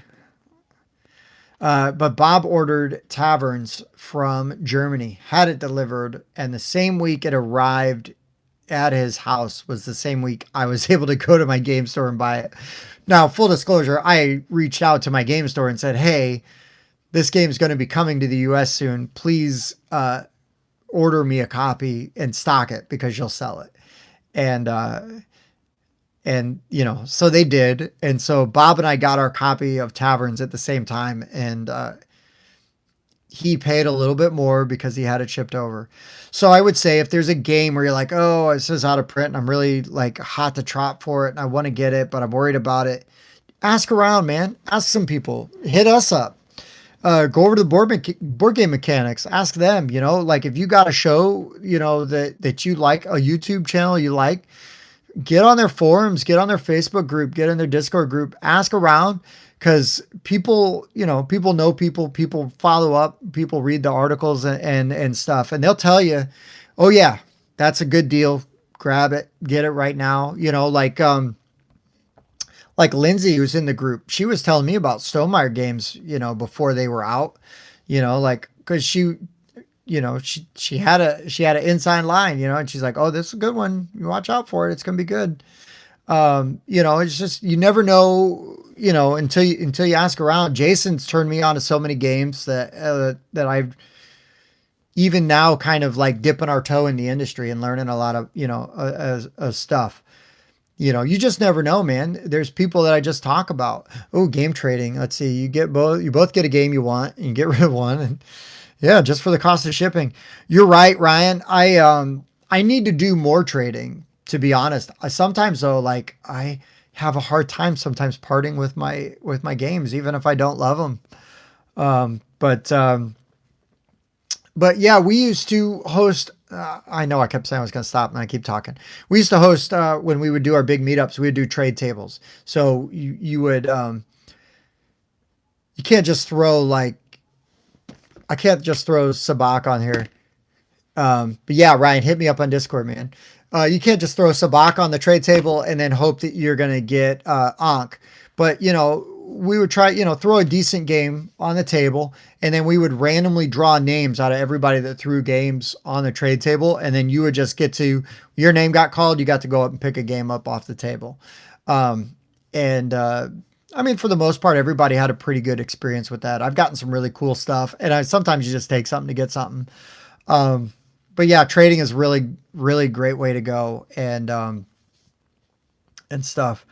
But Bob ordered Taverns from Germany, had it delivered, and the same week it arrived at his house was the same week I was able to go to my game store and buy it. Now, full disclosure, I reached out to my game store and said, hey, this game's going to be coming to the US soon. Please order me a copy and stock it because you'll sell it. And, you know, so they did. And so Bob and I got our copy of Taverns at the same time. And he paid a little bit more because he had it shipped over. So I would say if there's a game where you're like, oh, this is out of print and I'm really like hot to trot for it and I want to get it, but I'm worried about it. Ask around, man. Ask some people. Hit us up. Go over to the board game mechanics. Ask them, you know, like if you got a show, you know, that you like, a YouTube channel you like, get on their forums, get on their Facebook group, get in their Discord group, ask around, because people, you know, people know people follow up, people read the articles and stuff, and they'll tell you, oh yeah, that's a good deal. grab it, get it right now. Like Lindsay, who's in the group, she was telling me about Stonemaier games, before they were out, like, cause she had an inside line, and she's like, oh, this is a good one. You watch out for it. It's going to be good. It's just, you never know, until you ask around. Jason's turned me on to so many games that I've even now kind of like dipping our toe in the industry and learning a lot of, stuff. You just never know, man. There's people that I just talk about. Oh, game trading. Let's see. You both get a game you want and you get rid of one. And yeah, just for the cost of shipping. You're right, Ryan. I need to do more trading, to be honest. Sometimes though, like I have a hard time sometimes parting with my games, even if I don't love them. But yeah, we used to host. I know I kept saying I was going to stop and I keep talking. We used to host when we would do our big meetups. We would do trade tables. So you would you can't just throw like I can't just throw Sabak on here. But yeah, Ryan, hit me up on Discord, man. You can't just throw Sabak on the trade table and then hope that you're going to get Ankh. But we would try, throw a decent game on the table, and then we would randomly draw names out of everybody that threw games on the trade table. And then you would just get to, your name got called. You got to go up and pick a game up off the table. I mean, for the most part, everybody had a pretty good experience with that. I've gotten some really cool stuff, and sometimes you just take something to get something. But yeah, trading is really, really great way to go and stuff.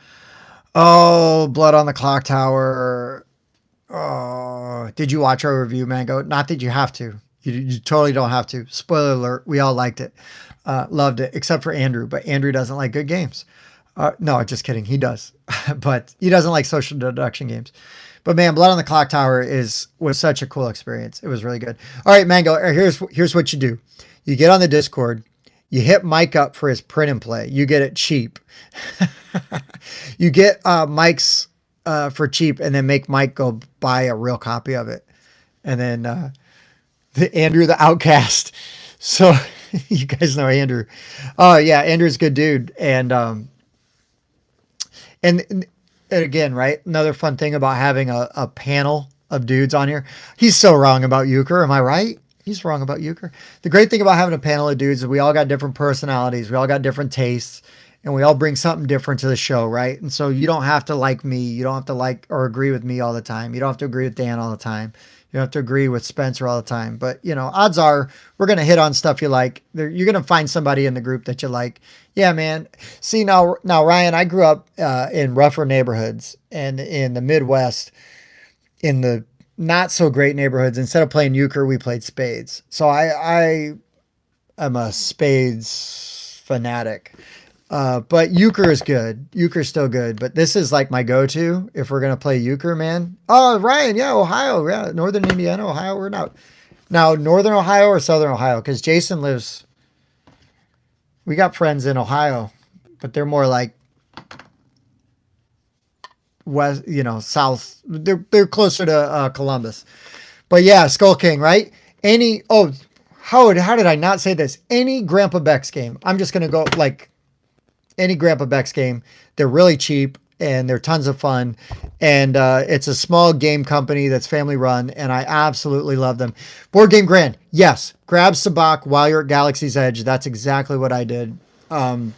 Oh, Blood on the Clock Tower. Oh, did you watch our review, Mango? Not that you have to. You totally don't have to. Spoiler alert. We all liked it. Loved it, except for Andrew. But Andrew doesn't like good games. No, just kidding. He does. But he doesn't like social deduction games. But man, Blood on the Clock Tower was such a cool experience. It was really good. All right, Mango, here's what you do. You get on the Discord. You hit Mike up for his print and play. You get it cheap. You get Mike's for cheap, and then make Mike go buy a real copy of it. And then Andrew the Outcast. So you guys know Andrew. Oh yeah, Andrew's a good dude. And again, right? Another fun thing about having a panel of dudes on here. He's so wrong about Euchre. Am I right? He's wrong about Euchre. The great thing about having a panel of dudes is we all got different personalities. We all got different tastes, and we all bring something different to the show, right? And so you don't have to like me. You don't have to like or agree with me all the time. You don't have to agree with Dan all the time. You don't have to agree with Spencer all the time. But, odds are we're going to hit on stuff you like. You're going to find somebody in the group that you like. Yeah, man. See, now, Ryan, I grew up in rougher neighborhoods and in the Midwest, in the not so great neighborhoods. Instead of playing euchre, we played spades. So I am a spades fanatic. But euchre is good. Euchre's still good, but this is like my go-to if we're going to play euchre, man. Oh, Ryan. Yeah. Ohio. Yeah. Northern Indiana, Ohio. We're not now Northern Ohio or Southern Ohio. Cause Jason we got friends in Ohio, but they're more like west, south. They're closer to Columbus. But yeah, Skull King, right? How did I not say this? Any Grandpa Beck's game. I'm just gonna go like any Grandpa Beck's game. They're really cheap and they're tons of fun. And it's a small game company that's family run, and I absolutely love them. Board Game Grand, yes. Grab Sabak while you're at Galaxy's Edge. That's exactly what I did. And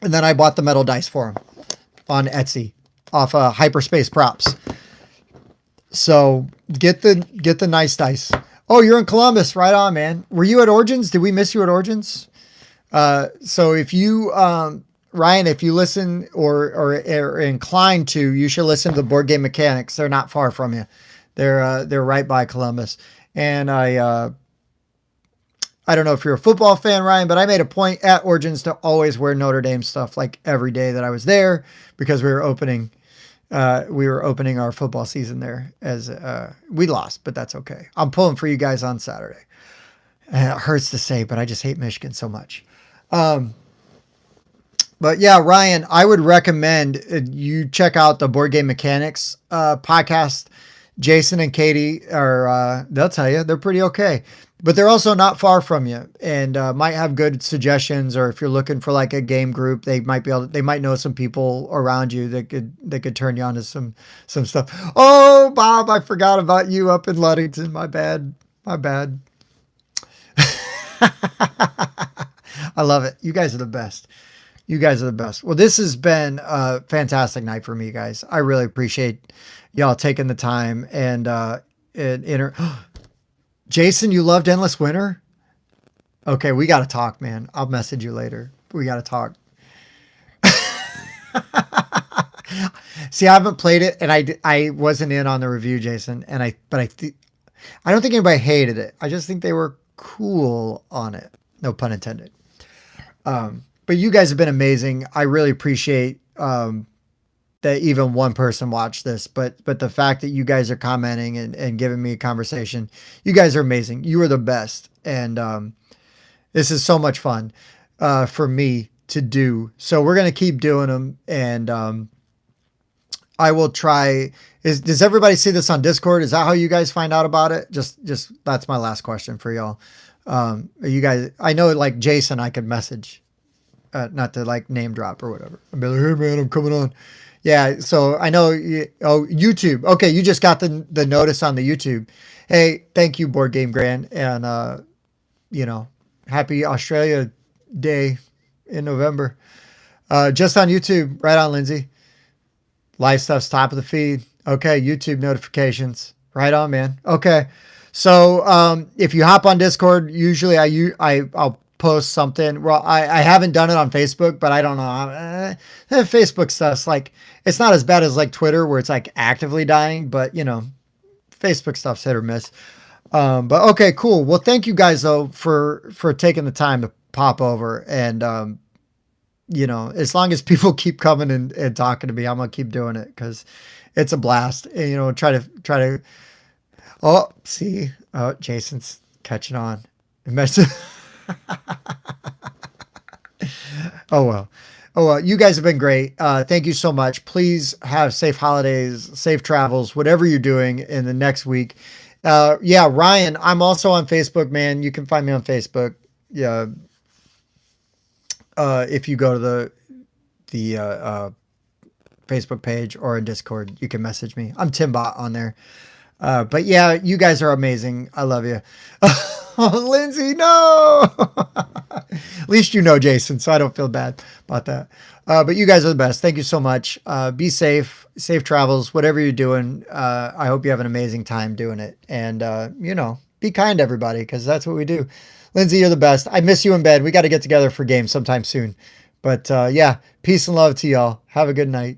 then I bought the metal dice for him on Etsy off Hyperspace Props. So get the nice dice. Oh, you're in Columbus. Right on, man. Were you at Origins? Did we miss you at Origins? So if you, Ryan, if you listen or are inclined to, you should listen to the Board Game Mechanics. They're not far from you. They're right by Columbus. And I don't know if you're a football fan, Ryan, but I made a point at Origins to always wear Notre Dame stuff like every day that I was there, because we were opening our football season there. As we lost, but that's okay. I'm pulling for you guys on Saturday. And it hurts to say, but I just hate Michigan so much. But yeah, Ryan, I would recommend you check out the Board Game Mechanics podcast. Jason and Katie they'll tell you they're pretty okay. but they're also not far from you and might have good suggestions. Or if you're looking for like a game group, they might be able they might know some people around you that could turn you on to some stuff. Oh, Bob, I forgot about you up in Ludington. My bad. My bad. I love it. You guys are the best. You guys are the best. Well, this has been a fantastic night for me, guys. I really appreciate y'all taking the time and Jason, you loved Endless Winter? Okay, we got to talk, man. I'll message you later. We got to talk. See, I haven't played it, and I wasn't in on the review, Jason. And I don't think anybody hated it. I just think they were cool on it. No pun intended. But you guys have been amazing. I really appreciate that even one person watched this, but the fact that you guys are commenting and giving me a conversation, you guys are amazing. You are the best. And this is so much fun for me to do. So we're going to keep doing them. And I will try. Does everybody see this on Discord? Is that how you guys find out about it? Just that's my last question for y'all. You guys, I know like Jason, I could message, not to like name drop or whatever. I'd be like, hey man, I'm coming on. Yeah. So I know, YouTube. Okay. You just got the notice on the YouTube. Hey, thank you, Board Game Grand. And, happy Australia Day in November. Just on YouTube, right on, Lindsay. Live stuff's top of the feed. Okay, YouTube notifications. Right on, man. Okay. So if you hop on Discord, usually I'll post something. Well, I haven't done it on Facebook, but I don't know. Facebook stuff's like, it's not as bad as like Twitter where it's like actively dying, but Facebook stuff's hit or miss. But okay, cool. Well, thank you guys though for taking the time to pop over. And as long as people keep coming and talking to me, I'm gonna keep doing it because it's a blast. And, try to. Oh, see, Jason's catching on. Oh well. You guys have been great. Thank you so much. Please have safe holidays, safe travels, whatever you're doing in the next week. Yeah, Ryan, I'm also on Facebook, man. You can find me on Facebook. Yeah. If you go to the Facebook page or in Discord, you can message me. I'm Timbot on there. But yeah, you guys are amazing. I love you. Oh, Lindsay, no. At least Jason, so I don't feel bad about that. But you guys are the best. Thank you so much. Be safe, safe travels, whatever you're doing. I hope you have an amazing time doing it. And, be kind to everybody because that's what we do. Lindsay, you're the best. I miss you in bed. We got to get together for games sometime soon. But yeah, peace and love to y'all. Have a good night.